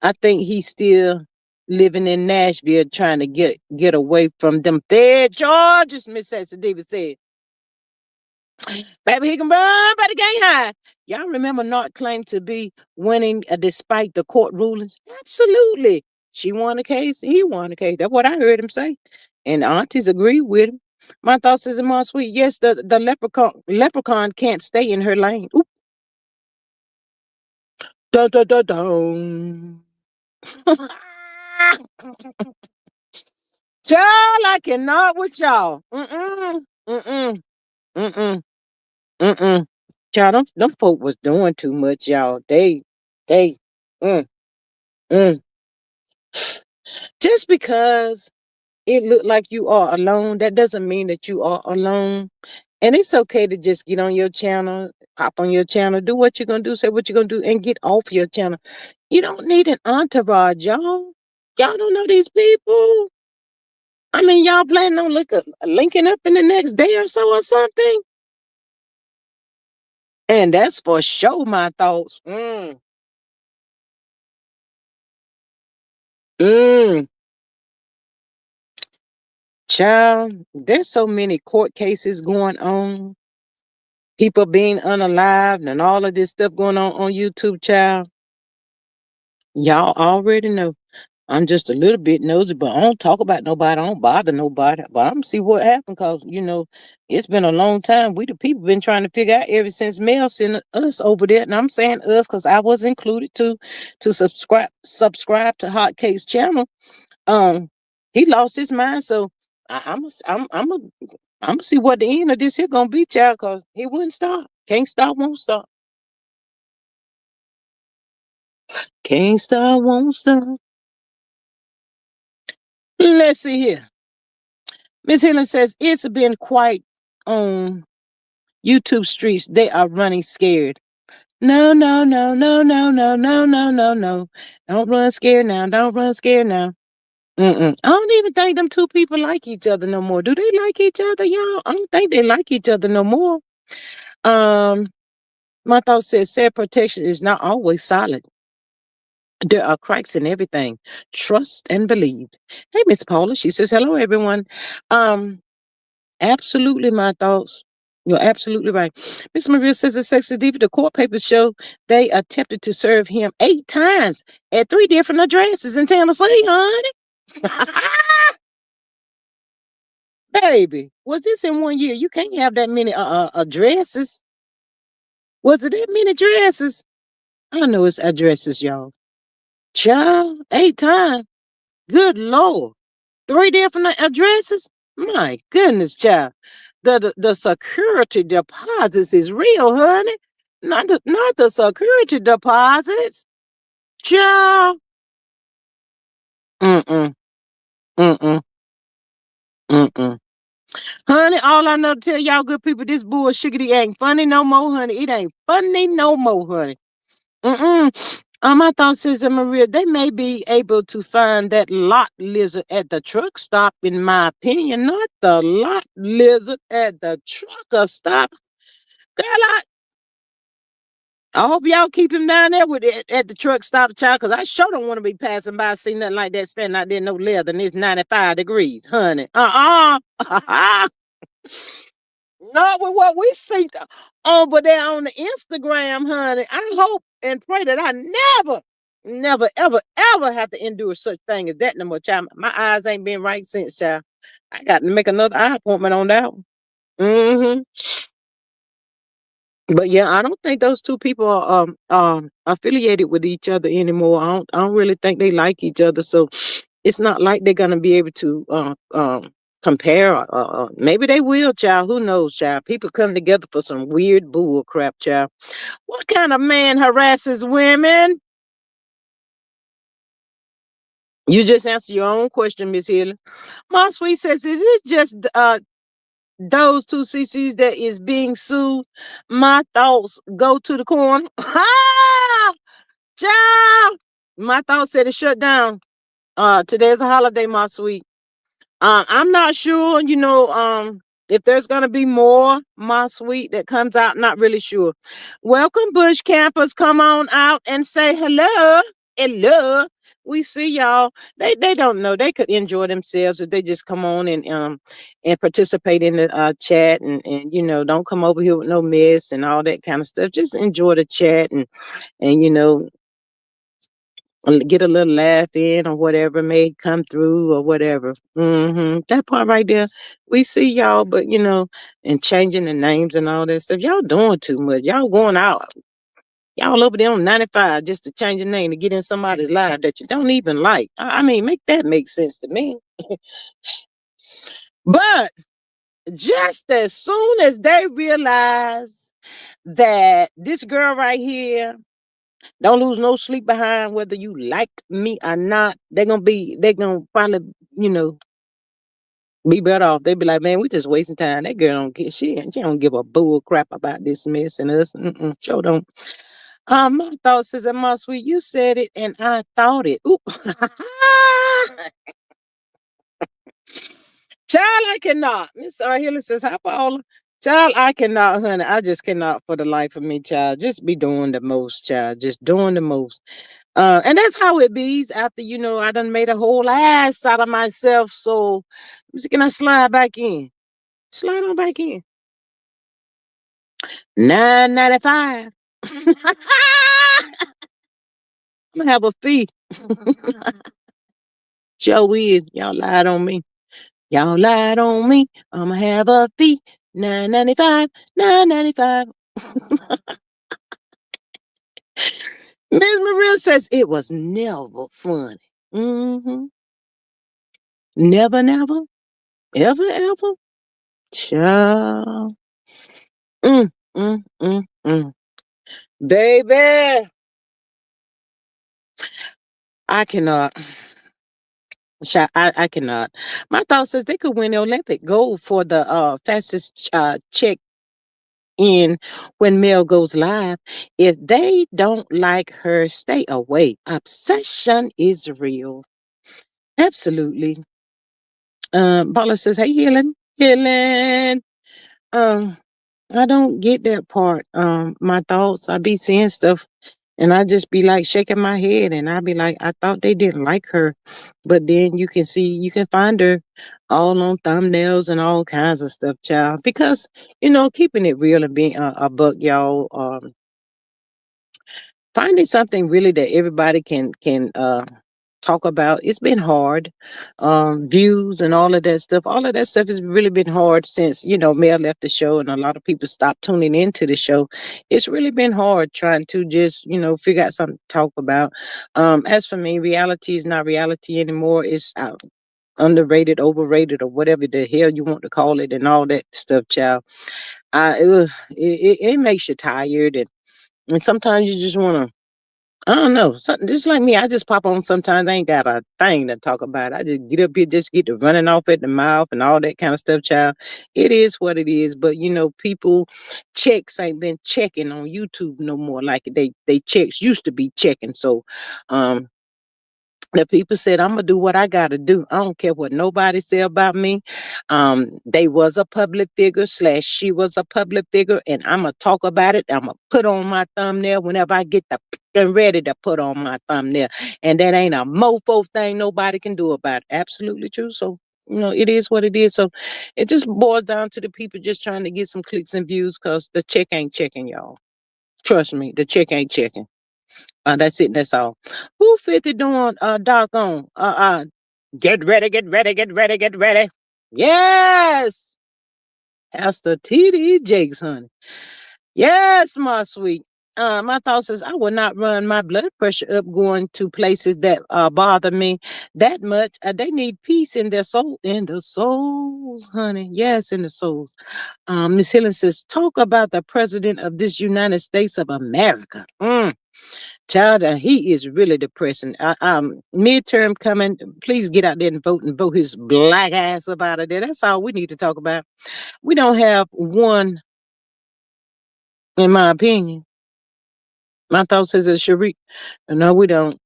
I think he's still living in Nashville, trying to get away from them fed charges. Miss Sexy Diva said, "Baby, he can run, but he can't hide." Y'all remember Nart claimed to be winning despite the court rulings? Absolutely. She won the case. He won the case. That's what I heard him say. And aunties agree with him. My thoughts is in my sweet. Yes, the leprechaun can't stay in her lane. Oop. Dun, dun, dun, dun. Child, I cannot with y'all. Mm-mm. Mm-mm. Mm-mm. Child, them folk was doing too much, y'all. They, mm, mm. Just because it looked like you are alone, that doesn't mean that you are alone. And it's okay to just get on your channel, pop on your channel, do what you're gonna do, say what you're gonna do, and get off your channel. You don't need an entourage, y'all. Y'all don't know these people. I mean, y'all planning on linking up in the next day or so or something. And that's for sure my thoughts. Mm. Child, there's so many court cases going on, people being unalived, and all of this stuff going on YouTube, child. Y'all already know. I'm just a little bit nosy, but I don't talk about nobody. I don't bother nobody. But I'm gonna see what happened because it's been a long time. We the people been trying to figure out ever since Mel sent us over there, and I'm saying us because I was included to subscribe to Hot Cakes channel. He lost his mind, so I'm gonna see what the end of this here gonna be, child, cause he wouldn't stop. Can't stop, won't stop. Can't stop, won't stop. Let's see here. Miss Helen says it's been quite on YouTube streets. They are running scared. No, no, no, no, no, no, no, no, no, no. Don't run scared now. Don't run scared now. I don't even think them two people like each other no more. Do they like each other, y'all? I don't think they like each other no more. Um, my thought says said protection is not always solid. There are cracks in everything. Trust and believe. Hey, Miss Paula. She says, hello, everyone. Um, absolutely my thoughts. You're absolutely right. Miss Maria says the sexy diva, the court papers show they attempted to serve him 8 times at 3 different addresses in Tennessee, honey. Baby, was this in 1 year? You can't have that many addresses. Was it that many addresses? I know it's addresses, y'all. Child, 8 times. Good Lord. 3 different addresses? My goodness, child. The security deposits is real, honey. Not the security deposits. Child. Mm-mm. Mm-mm. Mm-mm. Honey, all I know to tell y'all good people, this bullshiggity ain't funny no more, honey. It ain't funny no more, honey. Mm-mm. My thought says, Maria, they may be able to find that lot lizard at the truck stop, in my opinion. Not the lot lizard at the trucker stop. Girl, I hope y'all keep him down there with it at the truck stop, child, because I sure don't want to be passing by, see nothing like that standing out there, no leather, and it's 95 degrees, honey. Not with what we see over there on the Instagram, honey. I hope and pray that I never, ever, ever have to endure such thing as that no more, child. My eyes ain't been right since, child. I got to make another eye appointment on that one. Mm-hmm. But yeah, I don't think those two people are affiliated with each other anymore. I don't really think they like each other. So it's not like they're gonna be able to compare. Maybe they will, child. Who knows, child? People come together for some weird bull crap, child. What kind of man harasses women? You just answer your own question, Miss Hill. My sweet says, is it just those two CCs that is being sued? My thoughts go to the corner. Ha! Child! My thoughts said it shut down. Today's a holiday, my sweet. I'm not sure, if there's gonna be more, my sweet, that comes out. Not really sure. Welcome, bush campers. Come on out and say hello. Hello. We see y'all. They don't know. They could enjoy themselves if they just come on and participate in the chat and don't come over here with no mess and all that kind of stuff. Just enjoy the chat and get a little laugh in or whatever may come through or whatever. That part right there, we see y'all, but and changing the names and all that stuff. Y'all doing too much. Y'all going out. Y'all over there on 95 just to change your name to get in somebody's life that you don't even like. I mean, make that make sense to me. But just as soon as they realize that this girl right here don't lose no sleep behind whether you like me or not. They're gonna probably, you know, be better off. They be like, man, we just wasting time. That girl don't get she don't give a bull crap about this mess and us. Sure don't. My thoughts is, my sweet, you said it and I thought it. Ooh. Child, I cannot. Miss Hiller says, hi, Paula. Child, I cannot, honey. I just cannot for the life of me, child. Just be doing the most, child. Just doing the most. And that's how it be's after, I done made a whole ass out of myself. So can I slide back in? Slide on back in. 9.95. I'm gonna have a fee. Show is y'all lied on me. Y'all lied on me. I'ma have a fee. 9.95. 9.95. Miss Maria says it was never funny. Never, never, ever, ever. Child. Mm, mm, mm, mm. Baby, I cannot. I cannot. My thought says they could win the Olympic gold for the fastest check in when Mel goes live. If they don't like her, stay away. Obsession is real. Absolutely. Paula says, "Hey, healing, healing." Um, I don't get that part. My thoughts, I be seeing stuff and I just be like shaking my head and I be like, I thought they didn't like her. But then you can find her all on thumbnails and all kinds of stuff, child. Because, keeping it real and being a buck, y'all, finding something really that everybody can talk about. It's been hard. Views and all of that stuff has really been hard since Mel left the show and a lot of people stopped tuning into the show. It's really been hard trying to just figure out something to talk about. As for me, reality is not reality anymore. It's underrated, overrated, or whatever the hell you want to call it, and all that stuff, child. It makes you tired, and sometimes you just want to, I don't know. Something just like me, I just pop on sometimes. I ain't got a thing to talk about. I just get up here, just get to running off at the mouth and all that kind of stuff, child. It is what it is. But people checks ain't been checking on YouTube no more like they checks used to be checking. So um the people said, I'm gonna do what I gotta do. I don't care what nobody say about me. They was a public figure slash she was a public figure, and I'm gonna talk about it. I'm gonna put on my thumbnail whenever I get the ready to put on my thumbnail. And that ain't a mofo thing nobody can do about it. Absolutely true. So it is what it is. So it just boils down to the people just trying to get some clicks and views because the check ain't checking, y'all. Trust me, the check ain't checking. That's it. That's all. Who 50 doing doggone? Get ready, get ready, get ready, get ready. Yes. Pastor TD Jakes, honey. Yes, my sweet. My thoughts is I will not run my blood pressure up going to places that bother me that much. They need peace in their soul, in the souls, honey. Yes, in the souls. Miss Hillen says, talk about the president of this United States of America. Child, he is really depressing. Midterm coming. Please get out there and vote his black ass up out of there. That's all we need to talk about. We don't have one, in my opinion. My thoughts is a Sharik. No, we don't.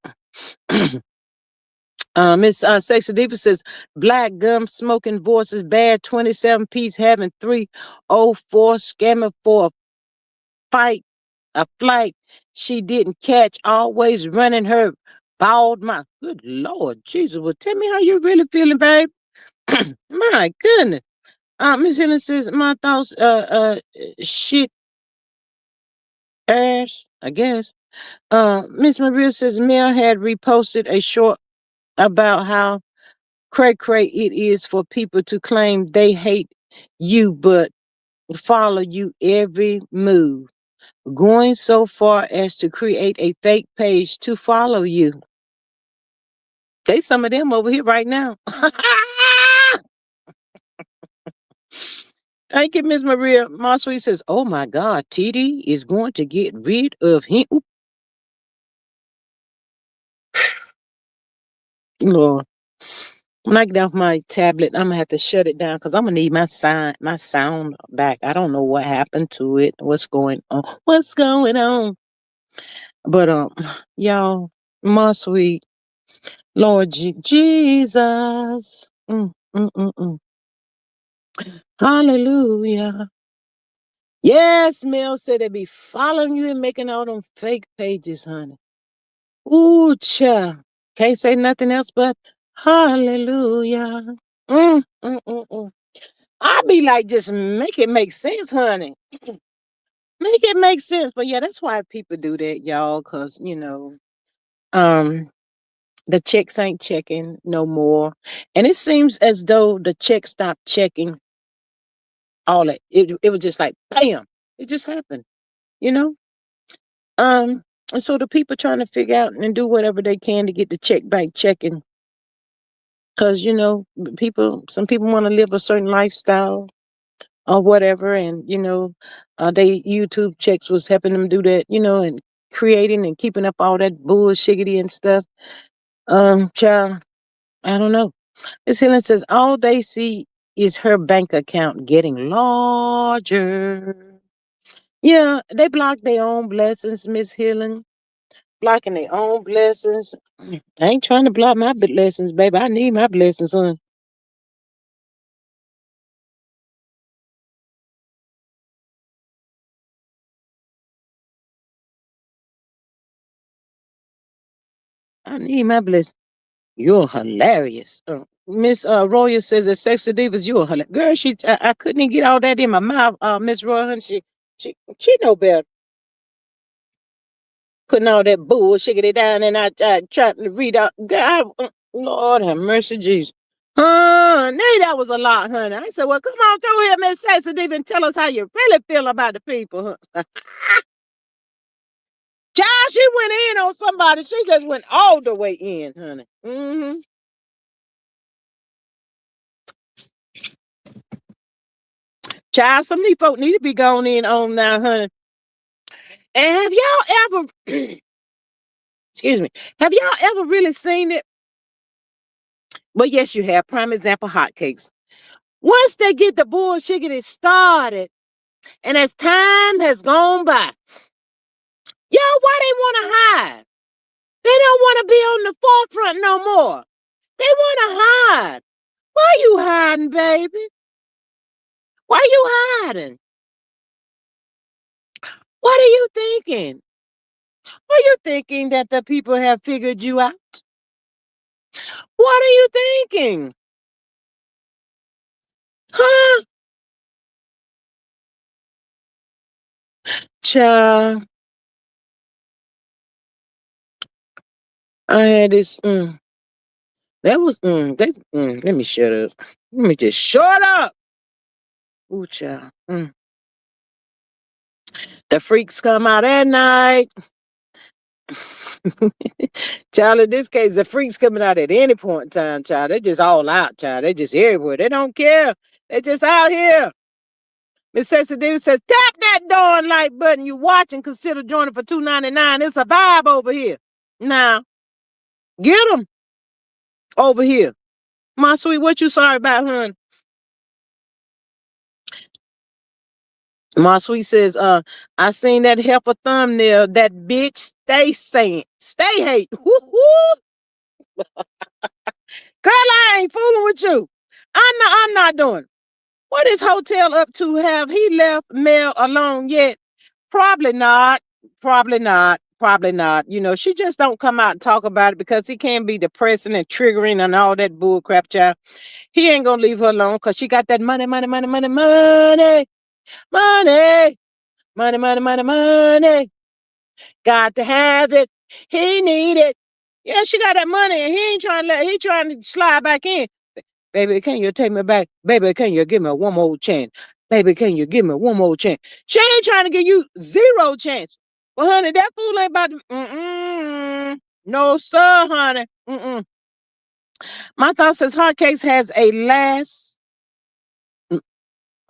Miss Sexy Diva says, black gum smoking voices bad 27 piece having 304 scamming for fight, a flight she didn't catch, always running her bald mouth. Good Lord Jesus. Well, tell me how you really feeling, babe. My goodness. Miss Helen says, my thoughts, shit ass, I guess. Miss Maria says, Mel had reposted a short about how cray it is for people to claim they hate you, but follow you every move, going so far as to create a fake page to follow you. They some of them over here right now. Thank you, Miss Maria. Marsweet says, oh my God, TD is going to get rid of him. Oop, Lord. When I get off my tablet, I'm gonna have to shut it down because I'm gonna need my sound back. I don't know what happened to it. What's going on? What's going on? But y'all, Marsweet, Lord Jesus. Mm. Hallelujah. Yes, Mel said they be following you and making all them fake pages, honey. Ooh, cha. Can't say nothing else but hallelujah. Mm. I be like, just make it make sense, honey. Make it make sense. But yeah, that's why people do that, y'all, because, um, the checks ain't checking no more. And it seems as though the check stopped checking all that. It was just like, bam, it just happened, you know? And so the people trying to figure out and do whatever they can to get the check back checking. Cause some people want to live a certain lifestyle or whatever. And, they YouTube checks was helping them do that, and creating and keeping up all that bullshiggity and stuff. Child, I don't know. Miss Helen says all they see is her bank account getting larger. Yeah, they block their own blessings, Miss Helen. Blocking their own blessings. I ain't trying to block my blessings, baby. I need my blessings, son. I need my blessings. You're hilarious. Miss Roya says that Sexy Divas, you're hilarious. Girl, I couldn't even get all that in my mouth. Miss Roya, honey, she know better. Putting all that bullshit it down, and I tried to read out. God, Lord have mercy, Jesus. Nay, that was a lot, honey. I said, well, come on through here, Miss Sexy Diva, and tell us how you really feel about the people. Huh? Child, she went in on somebody. She just went all the way in, honey. Mm-hmm. Child, some of these folk need to be going in on now, honey. And have y'all ever, excuse me, have y'all ever really seen it? Well, yes, you have. Prime example, hotcakes. Once they get the bullshit started, and as time has gone by, y'all, why they want to hide? They don't want to be on the forefront no more. They want to hide. Why you hiding, baby? Why you hiding? What are you thinking? Are you thinking that the people have figured you out? What are you thinking? Huh? Child, I had this, that was, let me shut up. Let me just shut up. Ooh, child. The freaks come out at night. Child, in this case, the freaks coming out at any point in time, child. They just all out, child. They just everywhere. They don't care. They just out here. Miss Sensitive says, tap that darn like button you watching. Consider joining for $2.99. It's a vibe over here. Now, get them over here. My sweet, what you sorry about, hon? My sweet says, I seen that heifer thumbnail. That bitch stay saying, stay hate. Woo-hoo. Girl, I ain't fooling with you. I'm not doing. What is Hotel up to? Have he left Mel alone yet? Probably not. Probably not. Probably not. You know, she just don't come out and talk about it because he can be depressing and triggering and all that bull crap, child. He ain't gonna leave her alone because she got that money, money, money, money, money, money, money, money, money, money. Got to have it. He need it. Yeah, she got that money and he ain't trying to he trying to slide back in. Baby, can you take me back? Baby, can you give me one more chance? Baby, can you give me one more chance? She ain't trying to give you zero chance. Well, honey, that fool ain't about to. No, sir, honey. My thought says Hotcakes has a last.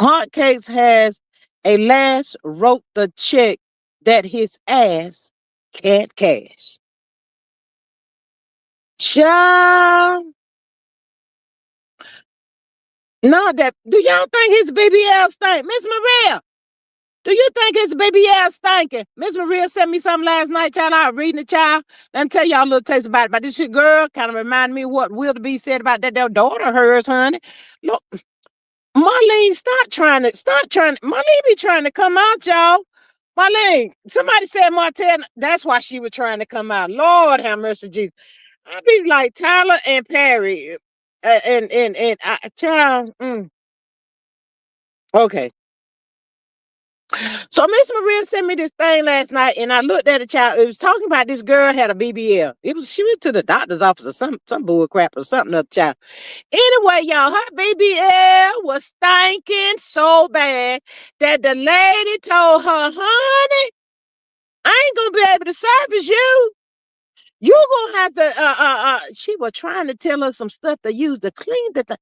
Hotcakes has a last wrote the check that his ass can't cash. Child. No, that do y'all think his BBL stink? Miss Maria, do you think his BBL stinking? Miss Maria sent me something last night, child. I was reading the child. Let me tell y'all a little taste about it. About this shit girl. Kind of remind me of what Wildebeest said about that their daughter of hers, honey. Look, Marlene, stop trying to, Marlene be trying to come out, y'all. Marlene, somebody said Martell, that's why she was trying to come out. Lord have mercy, Jesus. I be like Tyler and Perry, and child. Okay. So Miss Maria sent me this thing last night, and I looked at a child. It was talking about this girl had a BBL. She went to the doctor's office or some bull crap or something other child. Anyway, y'all, her BBL was stinking so bad that the lady told her, honey, I ain't gonna be able to service you. You gonna have to she was trying to tell us some stuff to use to clean the thing.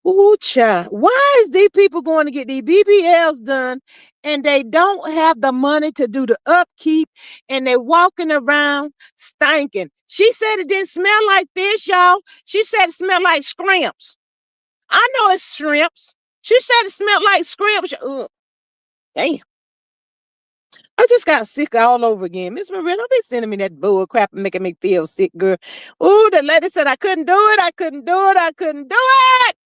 Ooh, child. Why is these people going to get these BBLs done and they don't have the money to do the upkeep and they're walking around stinking? She said it didn't smell like fish, y'all. She said it smelled like scrimps. I know it's shrimps. She said it smelled like scrimps. Ugh, damn. I just got sick all over again. Miss Maria, don't be sending me that bull crap and making me feel sick, girl. Ooh, the lady said I couldn't do it. I couldn't do it. I couldn't do it.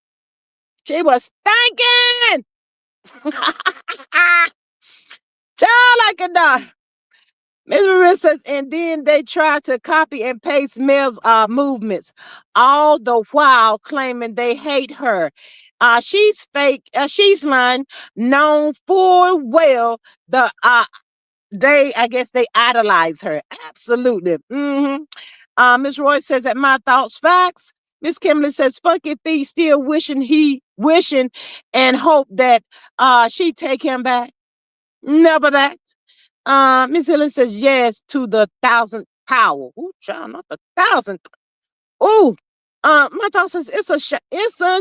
She was thinking. Child, I could not. Miss Maria says, and then they try to copy and paste Mel's movements, all the while claiming they hate her. She's fake. She's lying, known full well the I guess they idolize her. Absolutely. Miss Roy says that my thoughts facts. Miss Kimberly says Funky Feet still wishing and hope that she take him back. Never that. Miss Helen says yes to the 1,000th power. Ooh, child, not the 1,000th. Ooh. My thought says it's a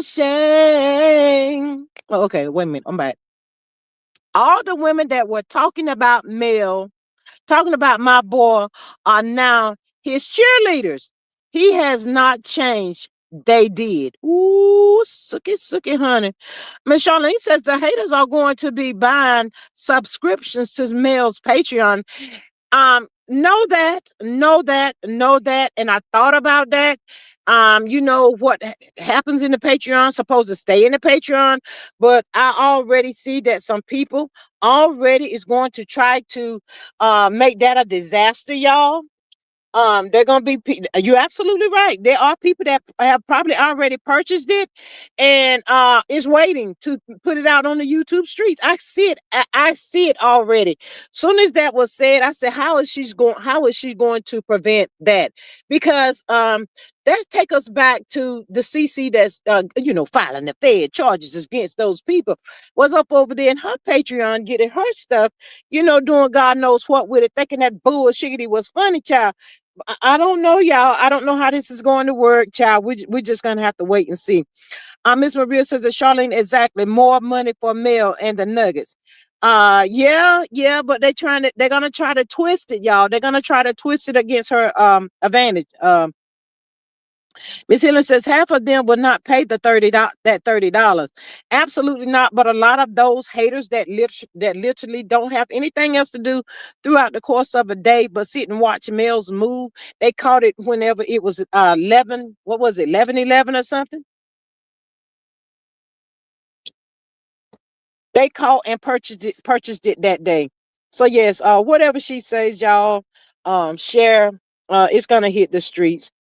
shame. Oh, okay, wait a minute. I'm back. All the women that were talking about Mel, talking about my boy, are now his cheerleaders. He has not changed. They did. Ooh, sucky, honey. Miss Charlene says the haters are going to be buying subscriptions to Mel's Patreon. Know that. And I thought about that. You know what happens in the Patreon, supposed to stay in the Patreon, but I already see that some people already is going to try to make that a disaster, y'all. They're gonna be. You're absolutely right. There are people that have probably already purchased it, and is waiting to put it out on the YouTube streets. I see it. I see it already. Soon as that was said, I said, "How is she going? How is she going to prevent that?" Because that take us back to the CC that's filing the Fed charges against those people. Was up over there in her Patreon getting her stuff, doing God knows what with it, thinking that bullshit was funny, child. I don't know, y'all. I don't know how this is going to work, child. We're just gonna have to wait and see. Miss Maria says that Charlene, exactly, more money for Mel and the Nuggets. Yeah, but they're gonna try to twist it, y'all. They're gonna try to twist it against her advantage. Miss Helen says half of them will not pay the $30. Absolutely not. But a lot of those haters that literally don't have anything else to do throughout the course of a day but sit and watch males move. They caught it whenever it was 11. What was it? 11:11 or something. They caught and purchased it that day. So yes, whatever she says, y'all, share. It's gonna hit the streets.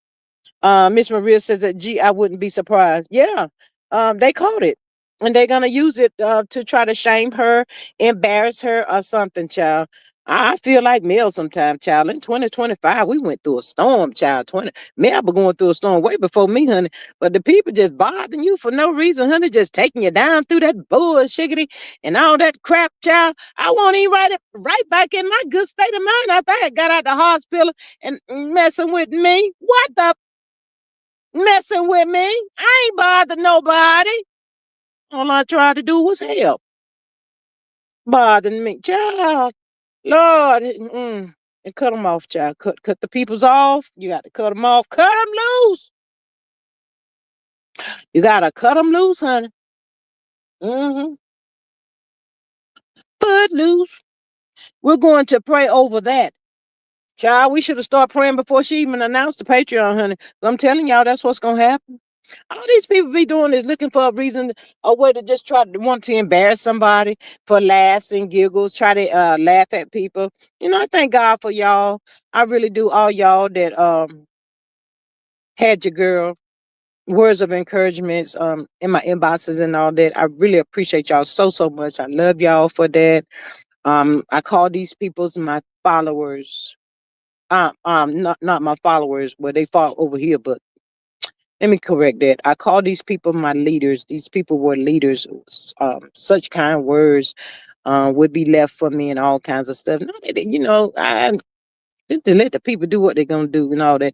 Miss Maria says that, gee, I wouldn't be surprised. Yeah, they caught it. And they're going to use it to try to shame her, embarrass her, or something, child. I feel like Mel sometime, child. In 2025, we went through a storm, child. Mel been going through a storm way before me, honey. But the people just bothering you for no reason, honey, just taking you down through that bullshiggity and all that crap, child. I won't even right back in my good state of mind after I had got out the hospital and messing with me. What the messing with me? I ain't bothered nobody. All I tried to do was help. Bothering me, child. Lord, and cut them off, child. Cut the peoples off. You got to cut them off. Cut them loose. You got to cut them loose, honey. Mm-hmm. Foot loose. We're going to pray over that. Child, we should have started praying before she even announced the Patreon, honey. I'm telling y'all, that's what's going to happen. All these people be doing is looking for a reason, a way to just try to want to embarrass somebody for laughs and giggles, try to laugh at people. I thank God for y'all. I really do. All y'all that had your girl words of encouragement in my inboxes and all that. I really appreciate y'all so much. I love y'all for that. I call these people's my followers. Not my followers, but they fall over here, but let me correct that. I call these people my leaders. These people were leaders. Such kind words would be left for me and all kinds of stuff. Not that, I to let the people do what they're gonna do and all that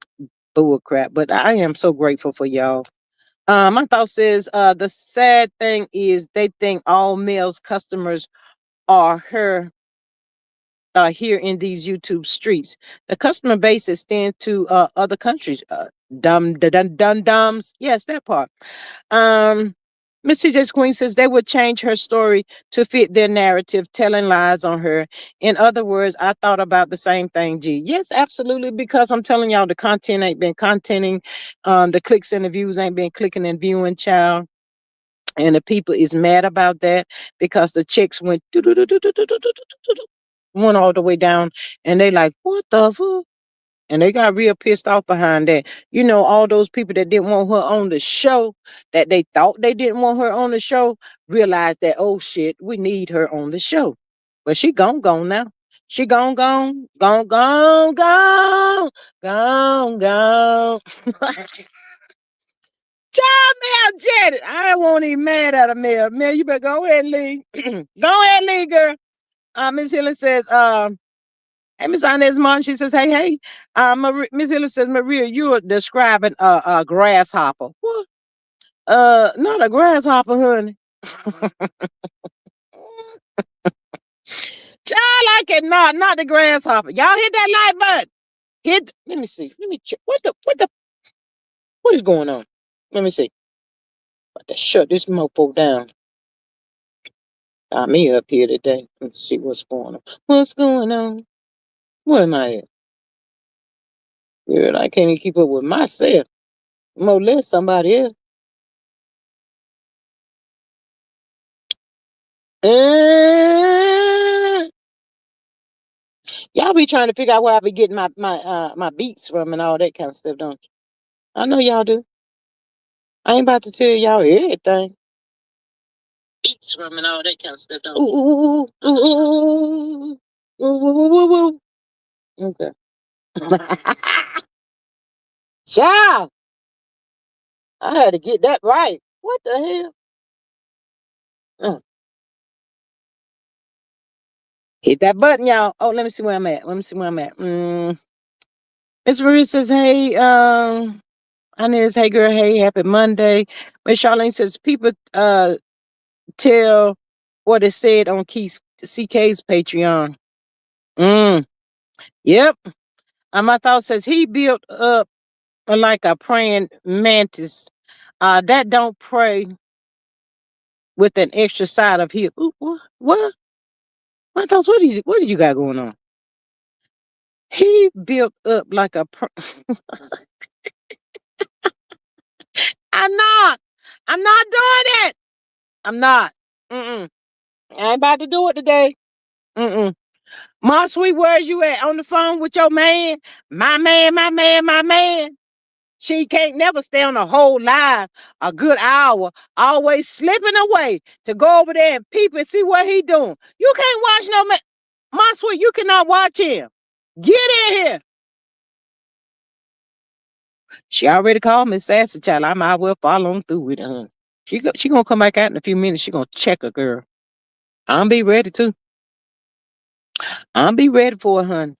bull crap. But I am so grateful for y'all. My thought says the sad thing is they think all males customers are her here in these YouTube streets. The customer base extends to other countries. Dumbs. Yes, that part. Um, Miss CJ Queen says they would change her story to fit their narrative, telling lies on her. In other words, I thought about the same thing, G. Yes, absolutely, because I'm telling y'all the content ain't been contenting. The clicks and the views ain't been clicking and viewing, child. And the people is mad about that because the checks went went all the way down and they like, what the fuck? And they got real pissed off behind that. You know, all those people that didn't want her on the show, that they thought they didn't want her on the show, realized that, oh shit, we need her on the show. But she gone now. She gone. Child, Mel Janet. I won't even mad at her, Mel. Mel, you better go ahead and leave. Go ahead and leave, girl. Miss Helen says, hey, Miss Inez Martin, she says, hey. Miss Helen says, Maria, you're describing a grasshopper. What? Not a grasshopper, honey. Child, I cannot, not the grasshopper. Y'all hit that like button. Let me see. Let me check. What is going on? Let me see. About to shut this mofo down. Got me up here today. Let's see what's going on. What's going on? Where am I at? Girl, I can't even keep up with myself. More or less somebody else. Uh, y'all be trying to figure out where I be getting my beats from and all that kind of stuff, don't you? I know y'all do. I ain't about to tell y'all everything. Beats from and all that kind of stuff, don't you? Ooh. Okay. Child, I had to get that right. What the hell? Uh, Hit that button, y'all. Oh, let me see where I'm at. Miss Marie says, hey, Inez, hey girl, hey, happy Monday. Miss Charlene says, people tell what is said on CK's Patreon. Yep. My thought says he built up like a praying mantis. That don't pray with an extra side of hip. Ooh, what? My thoughts, what did you got going on? He built up like a I'm not. I'm not doing it. I'm not. Mm-mm. I ain't about to do it today. Mm-mm. Ma Sweet, where's you at? On the phone with your man? My man. She can't never stay on a whole live a good hour, always slipping away to go over there and peep and see what he doing. You can't watch no man. Ma Sweet, you cannot watch him. Get in here. She already called me sassy child. I might well follow him through with her. She gonna come back out in a few minutes. She gonna check a girl. I'm be ready too. I'm be ready for it, honey.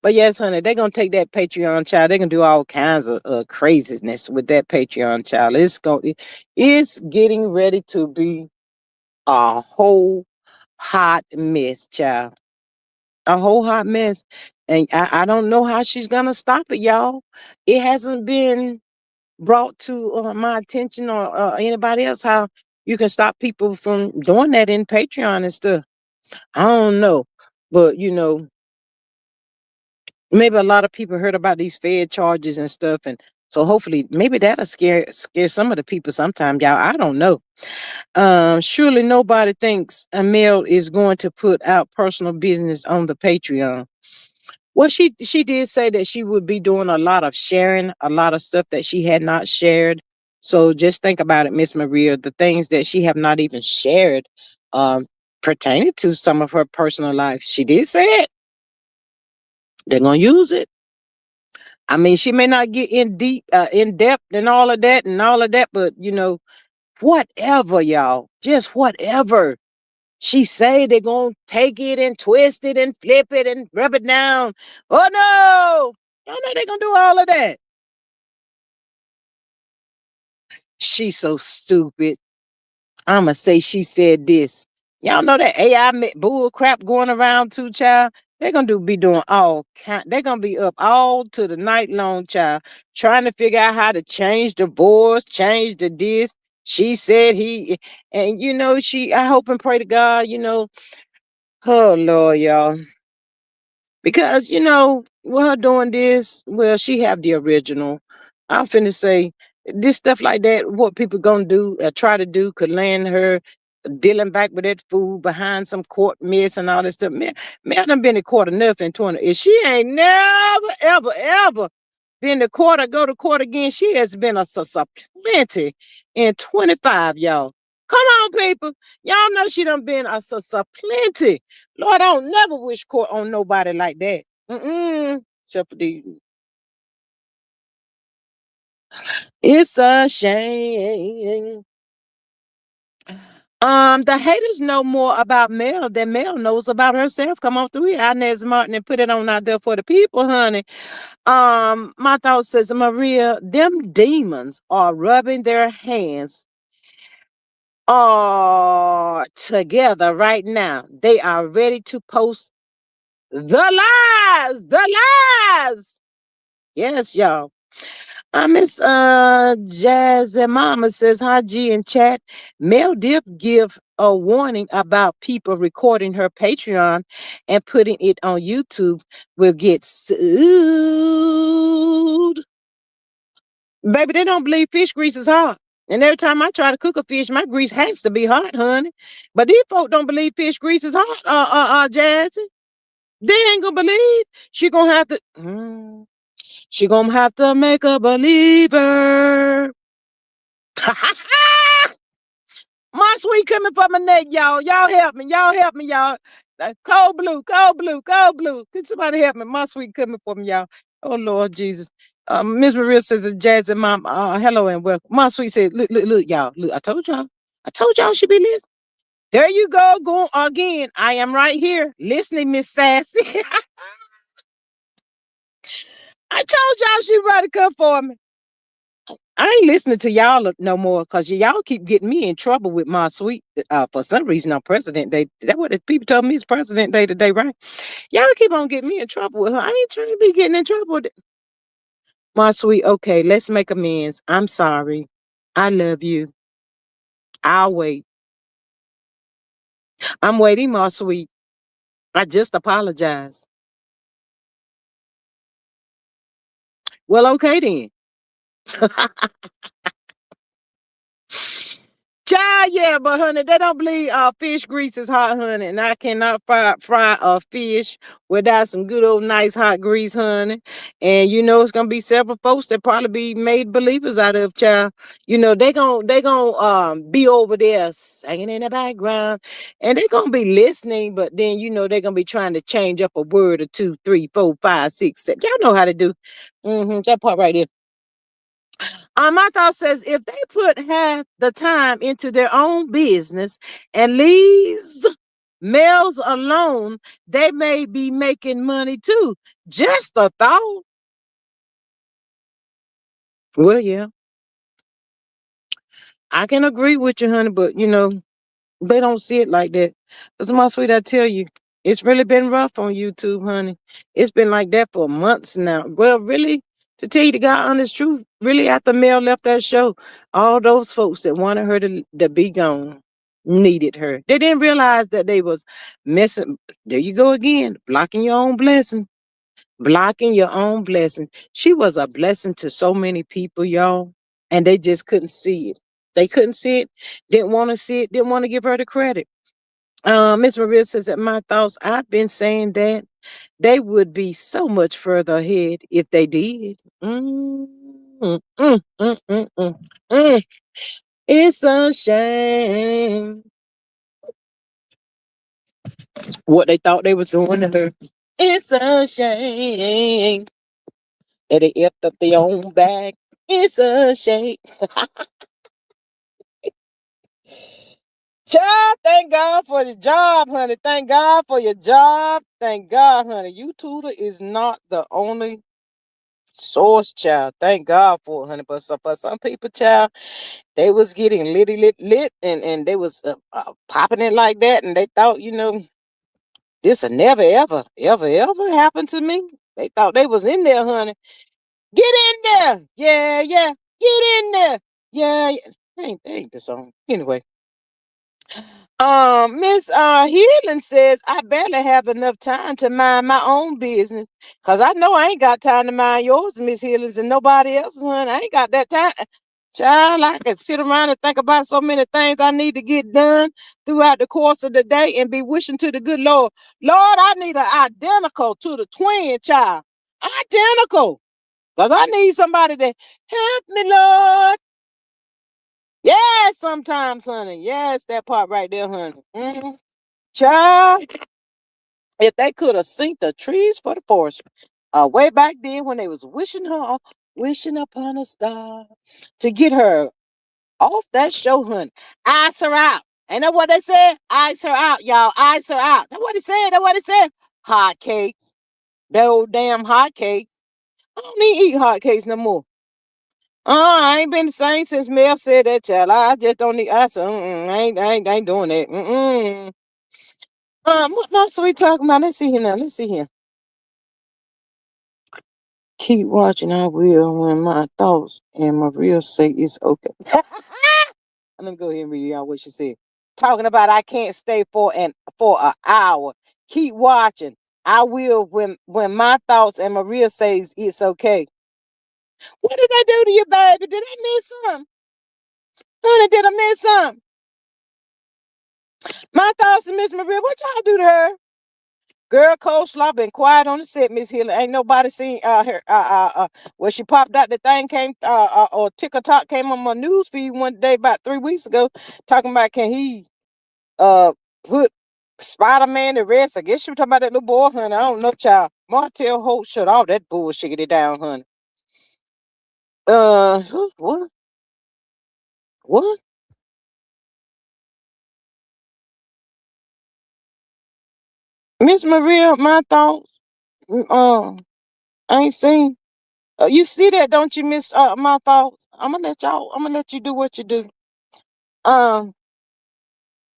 But yes, honey, they're gonna take that Patreon child. They're gonna do all kinds of craziness with that Patreon child. It's getting ready to be a whole hot mess, child. A whole hot mess. And I don't know how she's gonna stop it, y'all. It hasn't been brought to my attention or anybody else how you can stop people from doing that in Patreon and stuff. I don't know. But maybe a lot of people heard about these Fed charges and stuff, and so hopefully maybe that'll scare some of the people sometime, y'all. I don't know. Surely nobody thinks Amel is going to put out personal business on the Patreon. Well, she did say that she would be doing a lot of sharing, a lot of stuff that she had not shared. So just think about it, Miss Maria, the things that she have not even shared um pertaining to some of her personal life. She did say it. They're gonna use it. I mean, she may not get in depth and all of that, but whatever, y'all, just whatever she say, they're gonna take it and twist it and flip it and rub it down. Oh no, y'all know they're gonna do all of that. She's so stupid. I'ma say she said this. Y'all know that AI bull crap going around too, child. They're gonna be doing all kind. They're gonna be up all to the night long, child, trying to figure out how to change the voice, change the this. She said and I hope and pray to God, oh Lord, y'all. Because with her doing this, well, she have the original. I'm finna say this stuff like that, what people gonna do, try to do, could land her dealing back with that fool behind some court mess and all this stuff. Man, I done been in court enough in 20. If she ain't never, ever, ever been to court or go to court again, she has been a plenty in 25, y'all. Come on, people. Y'all know she done been a plenty. Lord, I don't never wish court on nobody like that. Except for the, it's a shame. The haters know more about Mel than Mel knows about herself. Come on through here, Inez Martin, and put it on out there for the people, honey. My thought says, Maria, them demons are rubbing their hands all together right now. They are ready to post the lies. Yes, y'all. Miss Jazz and Mama says, hi G in chat. Mel did give a warning about people recording her Patreon and putting it on YouTube will get sued. Baby, they don't believe fish grease is hot. And every time I try to cook a fish, my grease has to be hot, honey. But these folk don't believe fish grease is hot, Jazzy. They ain't gonna believe. She gonna have to. She gonna have to make a believer. My sweet coming from my neck, y'all. Y'all help me. Y'all help me, y'all. Cold blue, cold blue, cold blue. Can somebody help me? My sweet coming from y'all. Oh Lord Jesus. Miss Maria says, Jazz and Mom, hello and welcome. My sweet says, look, y'all. Look, I told y'all she be listening. There you go, going again. I am right here listening, Miss Sassy. I told y'all she ready to come for me. I ain't listening to y'all no more because y'all keep getting me in trouble with my sweet. For some reason on President Day. That's what the people told me it's President Day today, right? Y'all keep on getting me in trouble with her. I ain't trying to be getting in trouble with it. My sweet, okay, let's make amends. I'm sorry. I love you. I'll wait. I'm waiting, my sweet. I just apologize. Well, okay then. Child, yeah, but honey, they don't believe fish grease is hot, honey, and I cannot fry a fish without some good old nice hot grease, honey. And it's gonna be several folks that probably be made believers out of, child. They gonna be over there singing in the background, and they gonna be listening, but then they're gonna be trying to change up a word or two, three, four, five, six, seven. Y'all know how to do. That part right there. My thought says if they put half the time into their own business and leaves males alone, they may be making money too. Just a thought. Well, yeah, I can agree with you, honey, but they don't see it like that. Because my sweet, I tell you, it's really been rough on YouTube, honey. It's been like that for months now. Well, really, to tell you the God honest truth, really after Mel left that show, all those folks that wanted her to be gone needed her. They didn't realize that they was messing. There you go again, blocking your own blessing. Blocking your own blessing. She was a blessing to so many people, y'all, and they just couldn't see it. They couldn't see it, didn't want to see it, didn't want to give her the credit. Miss Maria says that my thoughts, I've been saying that they would be so much further ahead if they did. Mm. It's a shame what they thought they was doing to her. It's a shame that they effed up their own back. It's a shame. Child, thank God for the job, honey. Thank God for your job. Thank God, honey. YouTuber is not the only source, child. Thank God for it, honey. But for some people, child, they was getting lit, and they was popping it like that, and they thought, this will never, ever, ever, ever happen to me. They thought they was in there, honey. Get in there. Yeah, yeah. Get in there. Yeah, yeah. Ain't the song. Anyway. Miss Healing says I barely have enough time to mind my own business. Cause I know I ain't got time to mind yours, Miss Healings, and nobody else's, honey. I ain't got that time. Child, I can sit around and think about so many things I need to get done throughout the course of the day and be wishing to the good Lord. Lord, I need an identical to the twin child. Identical. Cause I need somebody to help me, Lord. Yes, sometimes, honey. Yes, that part right there, honey. Child, if they could have seen the trees for the forest, way back then when they was wishing upon a star to get her off that show, honey. Ice her out. Ain't that what they said? Ice her out, y'all. Ice her out. That's what he said. That's what he said. Hot cakes. That old damn hot cakes. I don't need to eat hot cakes no more. I ain't been the same since Mel said that, child. I just don't need. I said, I ain't doing that. What else are we talking about? Let's see here now. Let's see here. Keep watching. I will when my thoughts and my real say it's okay. Let me go ahead and read y'all what she said. Talking about I can't stay for an hour. Keep watching. I will when my thoughts and my real says it's okay. What did I do to you, baby? Did I miss something? Honey, did I miss something? My thoughts and Miss Maria, what y'all do to her? Girl, Coleslaw been quiet on the set, Miss Hill. Ain't nobody seen her. When she popped out, the thing came. Or TikTok came on my news feed one day about 3 weeks ago, talking about can he put Spider-Man to rest? I guess she was talking about that little boy, honey. I don't know, child. Martell Holt shut all that bullshit it down, honey. What? What? Miss Maria, my thoughts. I ain't seen. You see that, don't you, Miss my thoughts? I'm gonna let you do what you do. Um,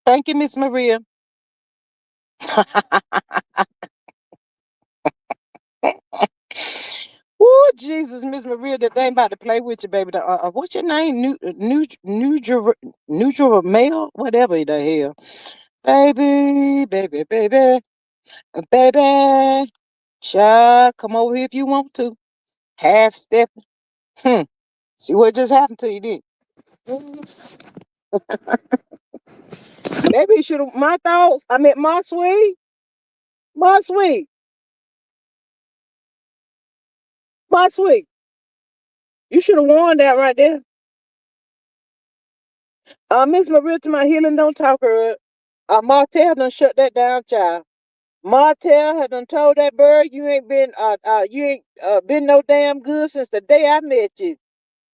thank you, Miss Maria. Oh, Jesus, Miss Maria, that they ain't about to play with you, baby. What's your name? Neutral Mail? Whatever the hell. Baby, baby, baby, baby. Child, come over here if you want to. Half step. See what just happened to you, did? Maybe you should have, my thoughts. I meant my sweet. My sweet. My sweet. You should have warned that right there. Miss Maria to my healing, don't talk her up. Martell done shut that down, child. Martell had done told that bird you ain't been no damn good since the day I met you.